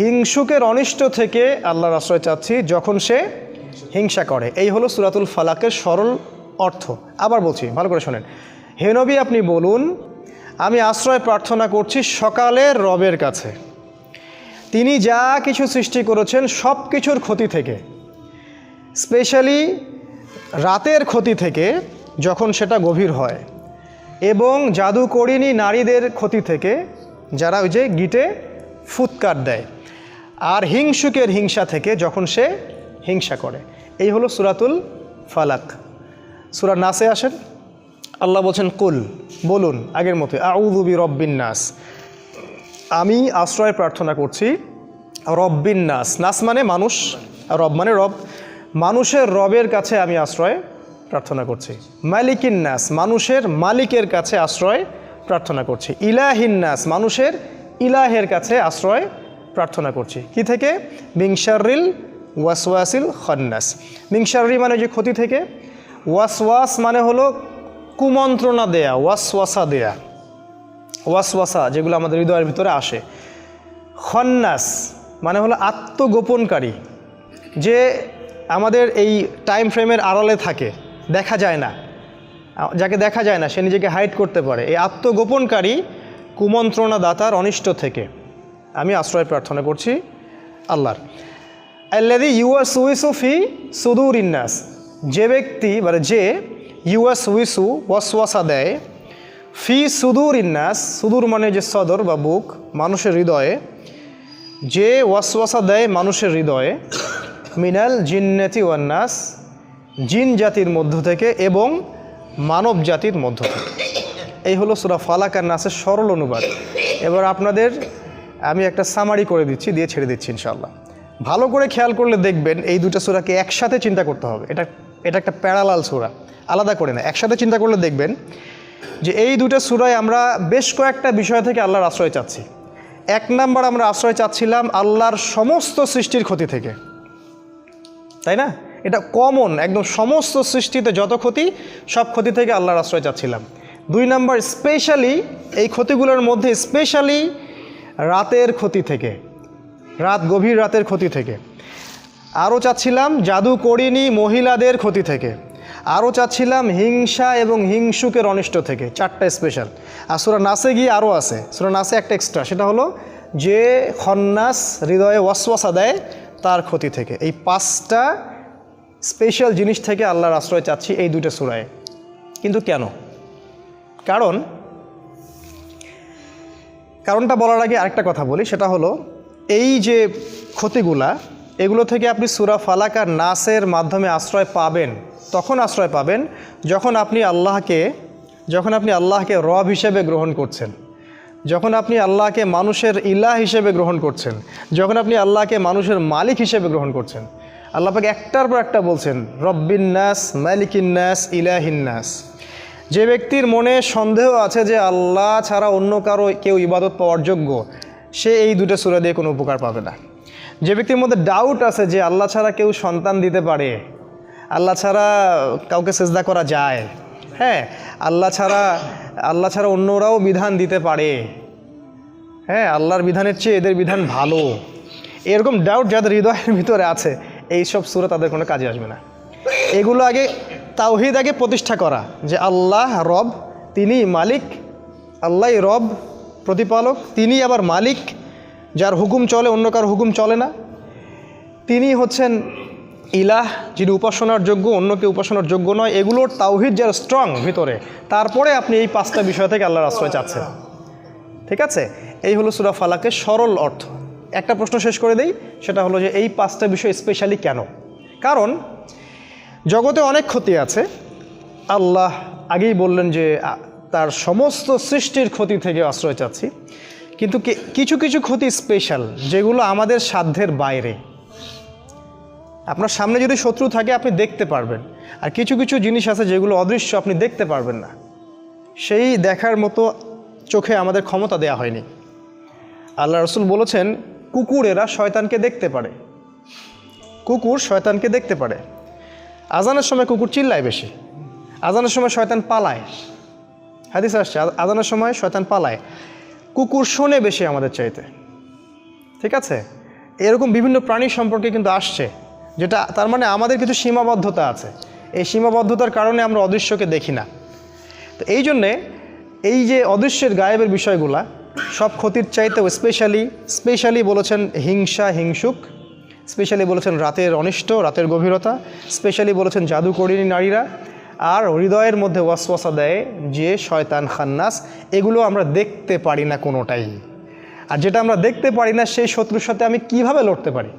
হিংসুকের অনিষ্ট থেকে আল্লাহর আশ্রয় চাচ্ছি যখন সে হিংসা করে। এই হলো সূরাতুল ফালাকের সরল অর্থ। আবার বলছি, ভালো করে শোনেন। হে নবী আপনি বলুন আমি আশ্রয় প্রার্থনা করছি সকালের রবের কাছে, তিনি যা কিছু সৃষ্টি করেছেন সব কিছুর ক্ষতি থেকে, স্পেশালি রাতের ক্ষতি থেকে যখন সেটা গভীর হয়, এবং জাদু করিনি নারীদের ক্ষতি থেকে যারা ওই যে গিটে ফুৎকার দেয়, আর হিংসুকের হিংসা থেকে যখন সে হিংসা করে। এই হলো সূরাতুল ফালাক। সূরা নাসে আসেন, আল্লাহ বলছেন কুল বলুন আগের মতো, আউযু বিরব্বিন নাস, আমি আশ্রয় প্রার্থনা করছি রব্বিন নাস, নাস মানে মানুষ, রব মানে রব, মানুষের রবের কাছে আমি আশ্রয় প্রার্থনা করছি। মালিকিন নাস, মানুষের মালিকের কাছে আশ্রয় প্রার্থনা করছি। ইলাহিন নাস, মানুষের ইলাহের কাছে আশ্রয় প্রার্থনা করছি। কি থেকে? মিন শাররিল ওয়াসওয়াসিল খান্নাস। মিন শাররি মানে যে ক্ষতি থেকে, ওয়াসওয়াস মানে হলো কুমন্ত্রণা দেয়া, ওয়াসওয়াসা দেয়া, ওয়াসওয়াসা যেগুলো আমাদের হৃদয়ের ভিতরে আসে। খান্নাস মানে হলো আত্মগোপনকারী, যে আমাদের এই টাইম ফ্রেমের আড়ালে থাকে, দেখা যায় না, যাকে দেখা যায় না সে নিজেকে হাইড করতে পারে। এই আত্মগোপনকারী কুমন্ত্রণা দাতার অনিষ্ট থেকে আমি আশ্রয় প্রার্থনা করছি আল্লাহর। আল্লাযী ইউওয়াসউইসু ফি সুদুরিন নাস, যে ব্যক্তি মানে যে ইউওয়াসউইসু ওয়াসওয়াসা দেয়, ফি সুদুরিন নাস, সুদূর মানে যে সদর বা বুক, মানুষের হৃদয়ে, যে ওয়াসওয়াসা দেয় মানুষের হৃদয়ে, মিনাল জিন্নাতি ওয়ান নাস, জিন জাতির মধ্য থেকে এবং মানব জাতির মধ্য থেকে। এই হলো সূরা ফালাক আর নাসের সরল অনুবাদ। এবার আপনাদের আমি একটা সামারি করে দিচ্ছি, দিয়ে ছেড়ে দিচ্ছি ইনশাআল্লাহ। ভালো করে খেয়াল করলে দেখবেন এই দুটো সূরাকে একসাথে চিন্তা করতে হবে। এটা একটা প্যারালাল সূরা, আলাদা করে না, একসাথে চিন্তা করলে দেখবেন যে এই দুটো সূরায় আমরা বেশ কয়েকটা বিষয় থেকে আল্লাহর আশ্রয় চাচ্ছি। এক নাম্বার, আমরা আশ্রয় চাচ্ছিলাম আল্লাহর সমস্ত সৃষ্টির ক্ষতি থেকে, তাই না? এটা কমন, একদম সমস্ত সৃষ্টিতে যত ক্ষতি, সব ক্ষতি থেকে আল্লাহর আশ্রয় চাচ্ছিলাম। দুই নাম্বার, স্পেশালি এই ক্ষতিগুলোর মধ্যে স্পেশালি রাতের ক্ষতি থেকে, গভীর রাতের ক্ষতি থেকে। আরও চাচ্ছিলাম জাদুকরিনী মহিলাদের ক্ষতি থেকে। আরও চাচ্ছিলাম হিংসা এবং হিংসুকের অনিষ্ট থেকে। চারটা স্পেশাল। আর সূরা নাসে গিয়ে আরও আছে, সূরা নাসে একটা এক্সট্রা, সেটা হলো যে খন্নাস, হৃদয়ে ওয়াসওয়াসা দেয়, তার ক্ষতি থেকে। এই পাঁচটা স্পেশাল জিনিস থেকে আল্লাহর আশ্রয় চাচ্ছি এই দুটো সূরায়। কিন্তু কেন? কারণটা বলার আগে আরেকটা কথা বলি, সেটা হলো এই যে ক্ষতিগুলা, এগুলো থেকে আপনি সূরা ফালাক আর নাসের মাধ্যমে আশ্রয় পাবেন। তখন আশ্রয় পাবেন যখন আপনি আল্লাহকে রব হিসেবে গ্রহণ করছেন, যখন আপনি আল্লাহকে মানুষের ইলাহ হিসেবে গ্রহণ করছেন, যখন আপনি আল্লাহকে মানুষের মালিক হিসেবে গ্রহণ করছেন। আল্লাহ পাক একটার পর একটা বলছেন, রব্বিন নাস, মালিকিন নাস, ইলাহিন নাস। যে ব্যক্তির মনে সন্দেহ আছে যে আল্লাহ ছাড়া অন্য কেউ ইবাদত পাওয়ার যোগ্য, সে এই দুটো সূরা দিয়ে কোনো উপকার পাবে না। যে ব্যক্তির মধ্যে ডাউট আছে যে আল্লাহ ছাড়া কেউ সন্তান দিতে পারে, আল্লাহ ছাড়া কাউকে সেজদা করা যায়, হ্যাঁ, আল্লাহ ছাড়া অন্যরাও বিধান দিতে পারে, হ্যাঁ, আল্লাহর বিধানের চেয়ে এদের বিধান ভালো, এরকম ডাউট যাদের হৃদয়ের ভিতরে আছে, এই সব সূরা তাদের কোনো কাজে আসবে না। এগুলো আগে তাওহীদ আগে প্রতিষ্ঠা করা, যে আল্লাহ রব, তিনি মালিক, আল্লাহই রব প্রতিপালক, তিনি আবার মালিক, যার হুকুম চলে, অন্য কার হুকুম চলে না। তিনি হচ্ছেন ইলাহ, যিনি উপাসনার যোগ্য, অন্য কেউ উপাসনার যোগ্য নয়। এগুলোর তাওহীদ যার স্ট্রং ভিতরে, তারপরে আপনি এই পাঁচটা বিষয় থেকে আল্লাহর আশ্রয় চাচ্ছেন। ঠিক আছে? এই হলো সূরা ফালাকের সরল অর্থ। একটা প্রশ্ন শেষ করে দেই, সেটা হলো যে এই পাঁচটা বিষয় স্পেশালি কেন? কারণ জগতে অনেক ক্ষতি আছে। আল্লাহ আগেই বললেন যে তার সমস্ত সৃষ্টির ক্ষতি থেকে আশ্রয় চাচ্ছি, কিন্তু কিছু কিছু ক্ষতি স্পেশাল, যেগুলো আমাদের সাধ্যের বাইরে। আপনার সামনে যদি শত্রু থাকে আপনি দেখতে পারবেন, আর কিছু কিছু জিনিস আছে যেগুলো অদৃশ্য, আপনি দেখতে পারবেন না। সেই দেখার মতো চোখে আমাদের ক্ষমতা দেয়া হয়নি। আল্লাহ রাসূল বলেছেন, কুকুরেরা শয়তানকে দেখতে পারে, কুকুর শয়তানকে দেখতে পারে। আজানের সময় কুকুর চিল্লায় বেশি, আজানের সময় শয়তান পালায়। হাদিস আসছে আজানের সময় শয়তান পালায়, কুকুর শোনে বেশি আমাদের চাইতে। ঠিক আছে? এরকম বিভিন্ন প্রাণী সম্পর্কে কিন্তু আসছে, যেটা তার মানে আমাদের কিছু সীমাবদ্ধতা আছে। এই সীমাবদ্ধতার কারণে আমরা অদৃশ্যকে দেখি না। তো এই জন্যে এই যে অদৃশ্যের গায়েবের বিষয়গুলা সব ক্ষতির চাইতেও স্পেশালি বলেছেন হিংসা, হিংসুক, স্পেশালি বলেছেন রাতের অনিষ্ট, রাতের গভীরতা, স্পেশালি বলেছেন জাদুকরিনী নারীরা, আর হৃদয়ের মধ্যে ওয়াসওয়াসা দেয় যে শয়তান খান্নাস। এগুলো আমরা দেখতে পারি না কোনোটাই। আর যেটা আমরা দেখতে পারি না, সেই শত্রুর সাথে আমি কিভাবে লড়তে পারি?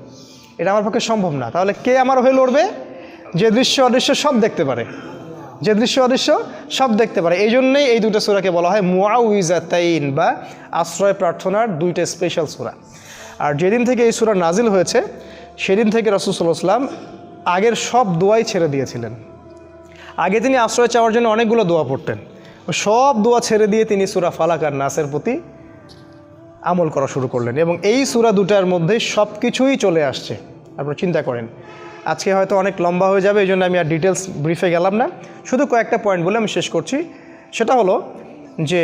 এটা আমার পক্ষে সম্ভব না। তাহলে কে আমার হয়ে লড়বে? যে দৃশ্য অদৃশ্য সব দেখতে পারে, যে দৃশ্য অদৃশ্য সব দেখতে পারে। এই জন্যই এই দুটো সূরাকে বলা হয় মুআউইজাতাইন, বা আশ্রয় প্রার্থনার দুইটা স্পেশাল সূরা। আর যেদিন থেকে এই সূরা নাজিল হয়েছে সেদিন থেকে রাসূল সাল্লাল্লাহু আলাইহি ওয়াসাল্লাম আগের সব দোয়াই ছেড়ে দিয়েছিলেন। আগে তিনি আশ্রয় চাওয়ার জন্য অনেকগুলো দোয়া পড়তেন, সব দোয়া ছেড়ে দিয়ে তিনি সূরা ফালাক আর নাসের প্রতি আমল করা শুরু করলেন এবং এই সূরা দুটার মধ্যে সব কিছুই চলে আসছে। আপনারা চিন্তা করেন, আজকে হয়তো অনেক লম্বা হয়ে যাবে, এই জন্য আমি আর ডিটেলস ব্রিফে গেলাম না, শুধু কয়েকটা পয়েন্ট বলে আমি শেষ করছি। সেটা হলো যে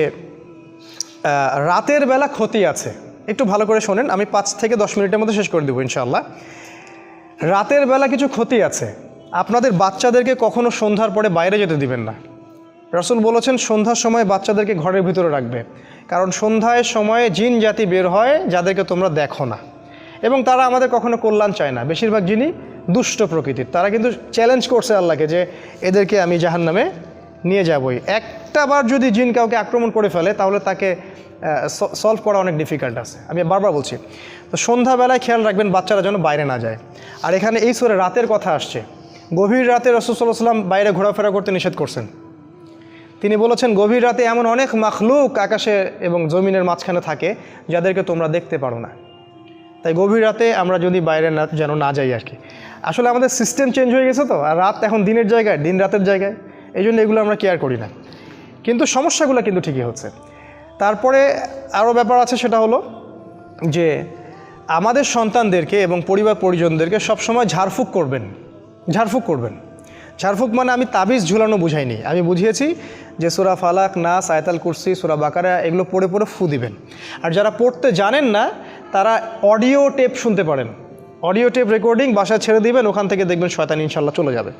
রাতের বেলা ক্ষতি আছে, একটু ভালো করে শোনেন, আমি 5 থেকে 10 মিনিটের মধ্যে শেষ করে দেবো ইনশাআল্লাহ। রাতের বেলা কিছু ক্ষতি আছে। আপনাদের বাচ্চাদেরকে কখনো সন্ধ্যার পরে বাইরে যেতে দিবেন না। রাসূল বলেছেন সন্ধ্যার সময় বাচ্চাদেরকে ঘরের ভিতরে রাখবে, কারণ সন্ধ্যায় সময়ে জিন জাতি বের হয় যাদেরকে তোমরা দেখো না, এবং তারা আমাদের কখনো কল্যাণ চায় না। বেশিরভাগ জিনই দুষ্ট প্রকৃতির, তারা কিন্তু চ্যালেঞ্জ করছে আল্লাহকে যে এদেরকে আমি জাহান্নামে নিয়ে যাবই। একটা বার যদি জিন কাউকে আক্রমণ করে ফেলে তাহলে তাকে সলভ করা অনেক ডিফিকাল্ট আছে। আমি বারবার বলছি, তো সন্ধ্যাবেলায় খেয়াল রাখবেন বাচ্চারা যেন বাইরে না যায়। আর এখানে এই সূরা রাতের কথা আসছে, গভীর রাতে রাসূল সাল্লাল্লাহু আলাইহি ওয়াসাল্লাম বাইরে ঘোরাফেরা করতে নিষেধ করছেন। তিনি বলেছেন গভীর রাতে এমন অনেক মাখলুক আকাশে এবং জমিনের মাঝখানে থাকে যাদেরকে তোমরা দেখতে পারো না। তাই গভীর রাতে আমরা যদি বাইরে যেন না যাই আর কি। আসলে আমাদের সিস্টেম চেঞ্জ হয়ে গেছে তো, আর রাত এখন দিনের জায়গায়, দিন রাতের জায়গায়, এই জন্য এগুলো আমরা কেয়ার করি না, কিন্তু সমস্যাগুলো কিন্তু ঠিকই হচ্ছে। তারপরে আরও ব্যাপার আছে, সেটা হলো যে আমাদের সন্তানদেরকে এবং পরিবার পরিজনদেরকে সবসময় ঝাড়ফুঁক করবেন। ঝাড়ফুঁক মানে আমি তাবিজ ঝুলানো বুঝাইনি, আমি বুঝিয়েছি যে সূরা ফালাক, নাস, আয়াতুল কুরসি, সূরা বাকারা এগুলো পড়ে পড়ে ফু দিবেন। আর যারা পড়তে জানেন না তারা অডিও টেপ শুনতে পারেন, অডিও টেপ রেকর্ডিং বাসায় ছেড়ে দিবেন, ওখান থেকে দেখবেন শয়তান ইনশাল্লাহ চলে যাবে।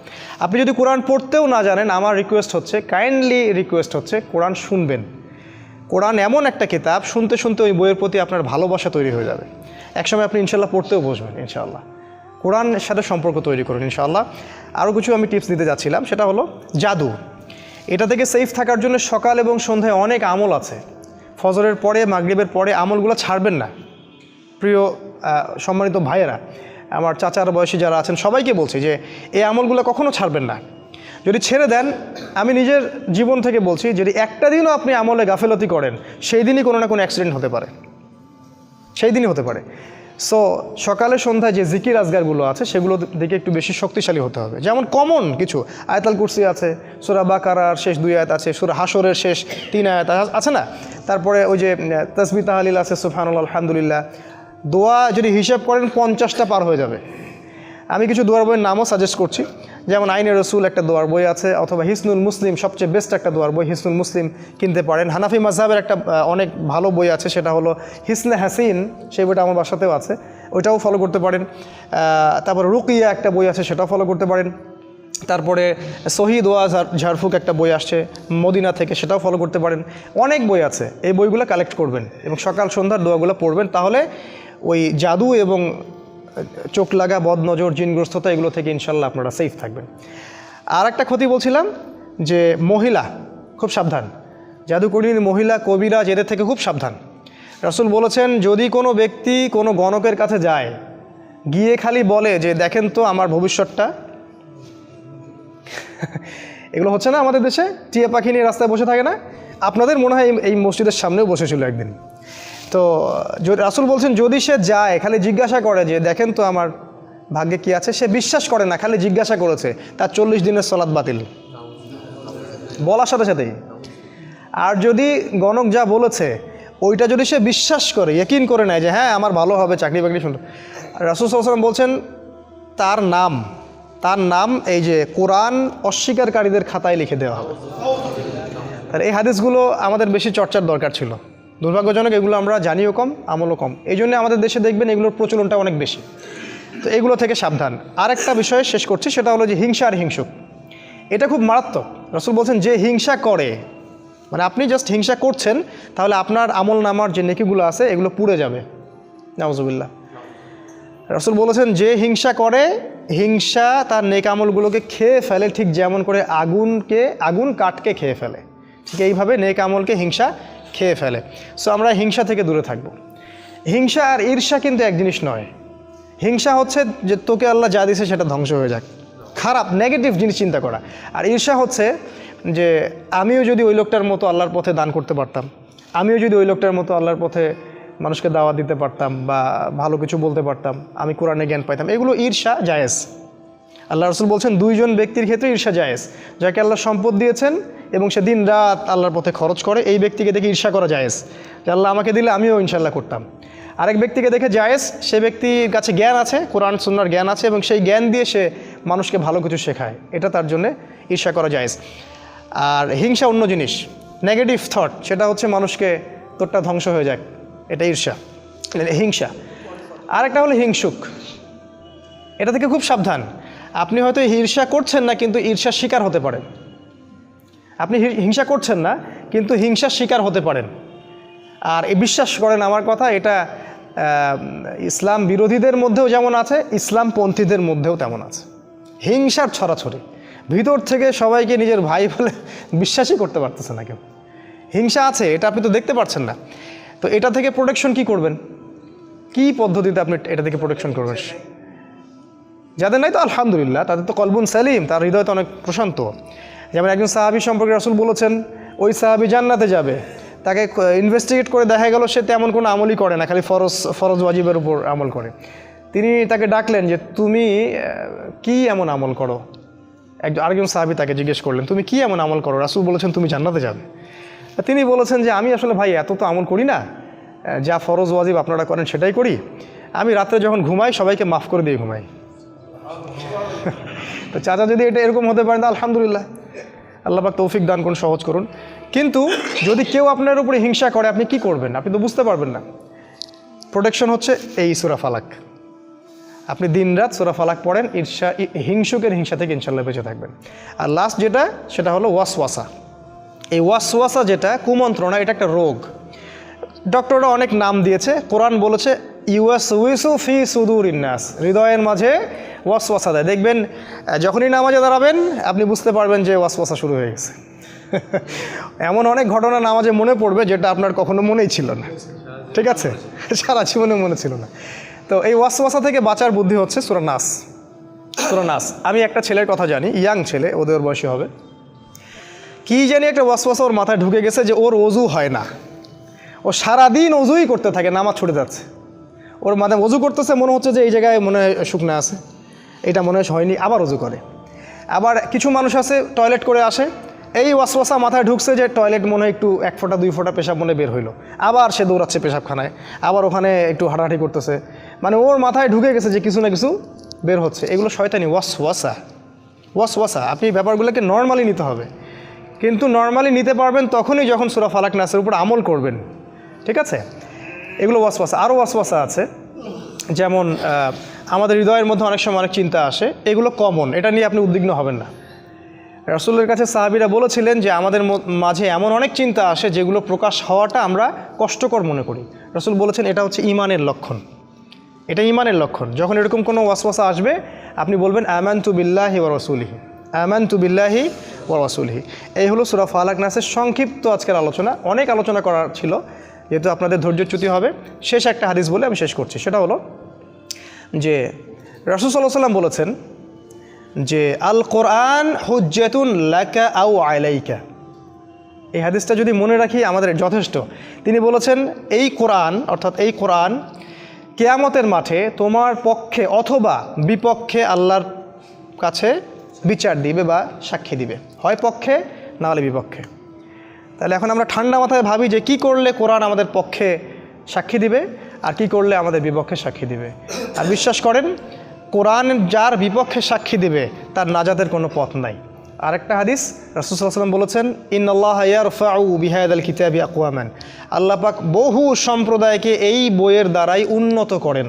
আপনি যদি কোরআন পড়তেও না জানেন, আমার রিকোয়েস্ট হচ্ছে, কাইন্ডলি রিকোয়েস্ট হচ্ছে, কোরআন শুনবেন। কোরআন এমন একটা কিতাব, শুনতে শুনতে ওই বইয়ের প্রতি আপনার ভালোবাসা তৈরি হয়ে যাবে। একসময় আপনি ইনশাল্লাহ পড়তেও বসবেন ইনশাআল্লাহ। কোরআনের সাথে সম্পর্ক তৈরি করুন ইনশাআল্লাহ। আরও কিছু আমি টিপস দিতে যাচ্ছিলাম, সেটা হলো জাদু। এটা থেকে সেফ থাকার জন্য সকাল এবং সন্ধ্যায় অনেক আমল আছে। ফজরের পরে, মাগরিবের পরে আমলগুলো ছাড়বেন না। প্রিয় সম্মানিত ভাইয়েরা, আমার চাচার বয়সী যারা আছেন সবাইকে বলছি যে এই আমলগুলো কখনো ছাড়বেন না। যদি ছেড়ে দেন, আমি নিজের জীবন থেকে বলছি, যদি একটা দিনও আপনি আমলে গাফেলতি করেন, সেই দিনই কোনো না কোনো অ্যাক্সিডেন্ট হতে পারে, সেই দিনই হতে পারে। সো সকালে সন্ধ্যায় যে জিকির আজগারগুলো আছে সেগুলো দিকে একটু বেশি শক্তিশালী হতে হবে। যেমন কমন কিছু আয়াতুল কুরসি আছে, সূরা বাকারার শেষ 2 আয়াত আছে, সূরা হাশরের শেষ 3 আয়াত আছে না, তারপরে ওই যে তাসবিহ তাহলিল আছে, সুবহানাল্লাহ, আলহামদুলিল্লাহ। দোয়া যদি হিসাব করেন 50টা পার হয়ে যাবে। আমি কিছু দোয়ার বইয়ের নামও সাজেস্ট করছি, যেমন আইনে রসুল একটা দোয়ার বই আছে, অথবা হিসনুল মুসলিম, সবচেয়ে বেস্ট একটা দোয়ার বই হিসনুল মুসলিম কিনতে পারেন। হানাফি মাযহাবের একটা অনেক ভালো বই আছে, সেটা হলো হিসনে হাসিন, সেই বইটা আমার বাসাতেও আছে, ওইটাও ফলো করতে পারেন। তারপরে রুকিয়া একটা বই আছে, সেটাও ফলো করতে পারেন। তারপরে সহি দোয়া ঝাড়ফুঁক একটা বই আসছে মদিনা থেকে, সেটাও ফলো করতে পারেন। অনেক বই আছে, এই বইগুলো কালেক্ট করবেন এবং সকাল সন্ধ্যার দোয়াগুলো পড়বেন, তাহলে ওই জাদু এবং চোখ লাগা, বদনজর, জিনগ্রস্ততা এগুলো থেকে ইনশাল্লাহ আপনারা সেফ থাকবেন। আর একটা ক্ষতি বলছিলাম যে মহিলা, খুব সাবধান, জাদুকরীর মহিলা, কবিরাজ, এদের থেকে খুব সাবধান। রাসূল বলেছেন যদি কোনো ব্যক্তি কোনো গণকের কাছে যায়, গিয়ে খালি বলে যে দেখেন তো আমার ভবিষ্যৎটা, এগুলো হচ্ছে না আমাদের দেশে, টিয়া পাখি নিয়ে রাস্তায় বসে থাকে না, আপনাদের মনে হয় এই মসজিদের সামনেও বসেছিল একদিন। তো রাসূল বলছেন যদি সে যায় খালি জিজ্ঞাসা করে যে দেখেন তো আমার ভাগ্যে কি আছে, সে বিশ্বাস করে না, খালি জিজ্ঞাসা করেছে, তার 40 দিনের সালাত বাতিল, বলার সাথে সাথেই। আর যদি গণক যা বলেছে ওইটা যদি সে বিশ্বাস করে, ইয়াকিন করে নেয় যে হ্যাঁ আমার ভালো হবে, চাকরি বাকরি শুনতে, রাসূল সাল্লাল্লাহু আলাইহি ওয়াসাল্লাম বলছেন তার নাম এই যে কোরআন অস্বীকারীদের খাতায় লিখে দেওয়া হবে। আর এই হাদিসগুলো আমাদের বেশি চর্চার দরকার ছিল, দুর্ভাগ্যজনক এগুলো আমরা জানিও কম, আমলও কম, এই জন্য আমাদের দেশে দেখবেন এগুলোর প্রচলনটা অনেক বেশি। তো এগুলো থেকে সাবধান। আর একটা বিষয় শেষ করছি, সেটা হলো যে হিংসা আর হিংসুক, এটা খুব মারাত্মক। রাসূল বলছেন যে হিংসা করে, মানে আপনি জাস্ট হিংসা করছেন, তাহলে আপনার আমল নামার যে নেকিগুলো আছে এগুলো পুড়ে যাবে, নাউজুবিল্লাহ। রাসূল বলেছেন যে হিংসা করে, হিংসা তার নেক আমলগুলোকে খেয়ে ফেলে, ঠিক যেমন করে আগুন কাঠকে খেয়ে ফেলে, ঠিক এইভাবে নেক আমলকে হিংসা খেয়ে ফেলে। সো আমরা হিংসা থেকে দূরে থাকব। হিংসা আর ঈর্ষা কিন্তু এক জিনিস নয়। হিংসা হচ্ছে যে তোকে আল্লাহ যা দিয়েছে সেটা ধ্বংস হয়ে যাক, খারাপ নেগেটিভ জিনিস চিন্তা করা। আর ঈর্ষা হচ্ছে যে আমিও যদি ওই লোকটার মতো আল্লাহর পথে দান করতে পারতাম, আমিও যদি ওই লোকটার মতো আল্লাহর পথে মানুষকে দাওয়াত দিতে পারতাম বা ভালো কিছু বলতে পারতাম, আমি কোরআনে জ্ঞান পাইতাম, এগুলো ঈর্ষা জায়েজ। আল্লাহ রসুল বলছেন 2 জন ব্যক্তির ক্ষেত্রে ঈর্ষা জায়েজ, যাকে আল্লাহ সম্পদ দিয়েছেন এবং সে দিন রাত আল্লাহর পথে খরচ করে, এই ব্যক্তিকে দেখে ঈর্ষা করা জায়েজ যে আল্লাহ আমাকে দিলে আমিও ইনশাল্লাহ করতাম। আরেক ব্যক্তিকে দেখে জায়েজ, সে ব্যক্তির কাছে জ্ঞান আছে, কোরআন সুন্নাহর জ্ঞান আছে এবং সেই জ্ঞান দিয়ে সে মানুষকে ভালো কিছু শেখায়, এটা তার জন্য ঈর্ষা করা জায়েজ। আর হিংসা অন্য জিনিস, নেগেটিভ থট, সেটা হচ্ছে মানুষকে তোরটা ধ্বংস হয়ে যাক, এটা ঈর্ষা, হিংসা। আরেকটা হলো হিংসুক, এটা থেকে খুব সাবধান। আপনি হয়তো ঈর্ষা করছেন না কিন্তু ঈর্ষার শিকার হতে পারেন। আপনি হিংসা করছেন না কিন্তু হিংসার শিকার হতে পারেন। আর বিশ্বাস করেন আমার কথা, এটা ইসলাম বিরোধীদের মধ্যেও যেমন আছে, ইসলামপন্থীদের মধ্যেও তেমন আছে। হিংসার ছড়াছড়ি, ভিতর থেকে সবাইকে নিজের ভাই বলে বিশ্বাসই করতে পারতেছে না কেউ। হিংসা আছে, এটা আপনি তো দেখতে পাচ্ছেন না। তো এটা থেকে প্রোটেকশন কি করবেন, কি পদ্ধতিতে আপনি এটা থেকে প্রোটেকশন করবেন? যাদের নাই তো আলহামদুলিল্লাহ, তাদের তো কলবুন সালিম, তার হৃদয় তো অনেক প্রশান্ত। যেমন একজন সাহাবী সম্পর্কে রাসূল বলেছেন, ওই সাহাবী জান্নাতে যাবে, তাকে ইনভেস্টিগেট করে দেখা গেল সে তেমন কোনো আমলই করে না, খালি ফরজ ওয়াজিবের উপর আমল করে। তিনি তাকে ডাকলেন যে তুমি কি এমন আমল করো? আরেকজন সাহাবী তাকে জিজ্ঞেস করলেন, তুমি কি এমন আমল করো? রাসূল বলেছেন তুমি জান্নাতে যাবে। তিনি বলেছেন যে আমি আসলে ভাই এত তো আমল করি না, যা ফরজ ওয়াজিব আপনারা করেন সেটাই করি। আমি রাত্রে যখন ঘুমাই সবাইকে মাফ করে দিয়ে ঘুমাই। তো চাচা যদি এটা এরকম হতে পারেন, আলহামদুলিল্লাহ, আল্লাহ পাক তৌফিক দান করুন, সহজ করুন। কিন্তু যদি কেউ আপনার উপরে হিংসা করে, আপনি কি করবেন? আপনি তো বুঝতে পারবেন না। প্রোটেকশন হচ্ছে এই সূরা ফালাক। আপনি দিনরাত সূরা ফালাক পড়েন, হিংসুকের হিংসা থেকে ইনশাল্লাহ বেঁচে থাকবেন। আর লাস্ট যেটা, সেটা হলো ওয়াসওয়াসা। এই ওয়াসওয়াসা যেটা কুমন্ত্রণা, এটা একটা রোগ। ডক্টররা অনেক নাম দিয়েছে, কোরআন বলেছে ইউওয়াসউইসু ফি সুদুরিন নাস, হৃদয়ের মাঝে ওয়াসওয়াসা দেয়। দেখবেন যখনই নামাজে দাঁড়াবেন আপনি বুঝতে পারবেন যে ওয়াসওয়াসা শুরু হয়ে গেছে। এমন অনেক ঘটনা নামাজে মনে পড়বে যেটা আপনার কখনো মনেই ছিল না, ঠিক আছে, সারা জীবনে মনে ছিল না। তো এই ওয়াসওয়াসা থেকে বাঁচার বুদ্ধি হচ্ছে সূরা নাস। সূরা নাস, আমি একটা ছেলের কথা জানি, ইয়াং ছেলে, ওদের বয়সী হবে, কি জানি একটা ওয়াসওয়াসা ওর মাথায় ঢুকে গেছে যে ওর ওযু হয় না, ও সারাদিন ওযুই করতে থাকে, নামাজ ছুটে যাচ্ছে। ওর মাথায় ওযু করতেছে, মনে হচ্ছে যে এই জায়গায় মনে হয় শুকনা আছে, এটা মনে হয় হয়নি, আবার ওযু করে। আবার কিছু মানুষ আছে টয়লেট করে আসে, এই ওয়াসওয়াসা মাথায় ঢুকছে যে টয়লেট মনে হয় একটু 1 ফোঁটা 2 ফোঁটা পেশাব মনে বের হইলো, আবার সে দৌড়াচ্ছে পেশাবখানায়, আবার ওখানে একটু হাঁটাহাঁটি করতেছে। মানে ওর মাথায় ঢুকে গেছে যে কিছু না কিছু বের হচ্ছে। এগুলো শয়তানি ওয়াসওয়াসা। ওয়াসওয়াসা, আপনি ব্যাপারগুলোকে নর্মালি নিতে হবে, কিন্তু নর্মালি নিতে পারবেন তখনই যখন সূরা ফালাক নাসের উপর আমল করবেন, ঠিক আছে? এগুলো ওয়াসওয়াসা। আরও ওয়াসওয়াসা আছে, যেমন আমাদের হৃদয়ের মধ্যে অনেক সময় অনেক চিন্তা আসে, এগুলো কমন, এটা নিয়ে আপনি উদ্বিগ্ন হবেন না। রাসূলের কাছে সাহাবীরা বলেছিলেন যে আমাদের মাঝে এমন অনেক চিন্তা আসে যেগুলো প্রকাশ হওয়াটা আমরা কষ্টকর মনে করি। রাসূল বলেছেন এটা হচ্ছে ঈমানের লক্ষণ, এটা ঈমানের লক্ষণ। যখন এরকম কোনো ওয়াসওয়াসা আসবে আপনি বলবেন আমানতু বিল্লাহি ওয়া রাসূলিহি, আমানতু বিল্লাহি ওয়া রাসূলিহি। এই হলো সূরা ফালাক নাসের সংক্ষিপ্ত আজকের আলোচনা। অনেক আলোচনা করার ছিল, যেহেতু আপনাদের ধৈর্যচ্যুতি হবে, শেষ একটা হাদিস বলে আমি শেষ করছি। সেটা হলো যে রাসূল সাল্লাল্লাহু আলাইহি ওয়াসাল্লাম বলেছেন যে আল কোরআন হুজ্জাতুন লাকা আও আলাইকা। এই হাদিসটা যদি মনে রাখি আমাদের যথেষ্ট। তিনি বলেছেন এই কোরআন, অর্থাৎ এই কোরআন কিয়ামতের মাঠে তোমার পক্ষে অথবা বিপক্ষে আল্লাহর কাছে বিচার দিবে বা সাক্ষী দিবে, হয় পক্ষে না হলে বিপক্ষে। তাহলে এখন আমরা ঠান্ডা মাথায় ভাবি যে কি করলে কোরআন আমাদের পক্ষে সাক্ষী দিবে আর কি করলে আমাদের বিপক্ষে সাক্ষী দিবে। আর বিশ্বাস করেন, কোরআন যার বিপক্ষে সাক্ষী দিবে তার নাজাতের কোনো পথ নাই। আরেকটা হাদিস রাসূল সাল্লাল্লাহু আলাইহি ওয়াসাল্লাম বলেছেন ইন্নাল্লাহা ইয়ারফাউ বিহাদাল কিতাবি আকওয়ামান, আল্লাহ পাক বহু সম্প্রদায়কে এই বইয়ের দ্বারাই উন্নত করেন,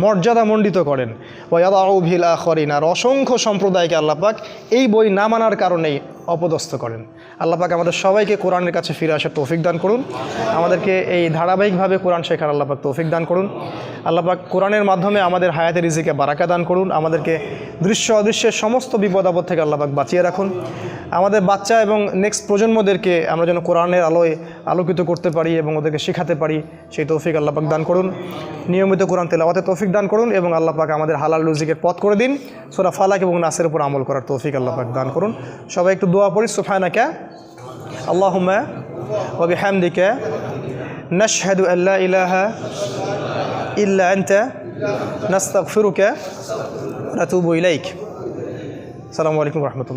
মর্যাদামণ্ডিত করেন। ওয়া ইয়াদাউ বিল আখরিন, আর অসংখ্য সম্প্রদায়কে আল্লাহ পাক এই বই না মানার কারণেই অপদস্থ করেন। আল্লাহ পাক আমাদের সবাইকে কোরআনের কাছে ফিরে আসার তৌফিক দান করুন, আমাদেরকে এই ধারাবাহিকভাবে কোরআন শেখার আল্লাহ পাক তৌফিক দান করুন। আল্লাহ পাক কোরআনের মাধ্যমে আমাদের হায়াতের রিজিকে বারাকা দান করুন, আমাদেরকে দৃশ্য অদৃশ্যের সমস্ত বিপদ আপদ থেকে আল্লাহ পাক বাঁচিয়ে রাখুন। আমাদের বাচ্চা এবং নেক্সট প্রজন্মদেরকে আমরা যেন কোরআনের আলোয় আলোকিত করতে পারি এবং ওদেরকে শেখাতে পারি, সেই তৌফিক আল্লাহ পাক দান করুন। নিয়মিত কোরআন তেলাওয়াতের তৌফিক দান করুন এবং আল্লাহ পাক আমাদের হালাল রুজিকের পথ করে দিন। সূরা ফালাক এবং নাসের উপর আমল করার তৌফিক আল্লাহ পাক দান করুন। সবাই একটু দোয়া পড়ি। সুবহানাকা আল্লাহুম্মা ওয়া বিহামদিকা নাশহাদু আল্লা ইলাহা ইল্লা আনতা নাস্তাগফিরুকা ওয়া নাতুবু ইলাইক। আসসালামু আলাইকুম ওয়া রাহমাতুল্লাহ।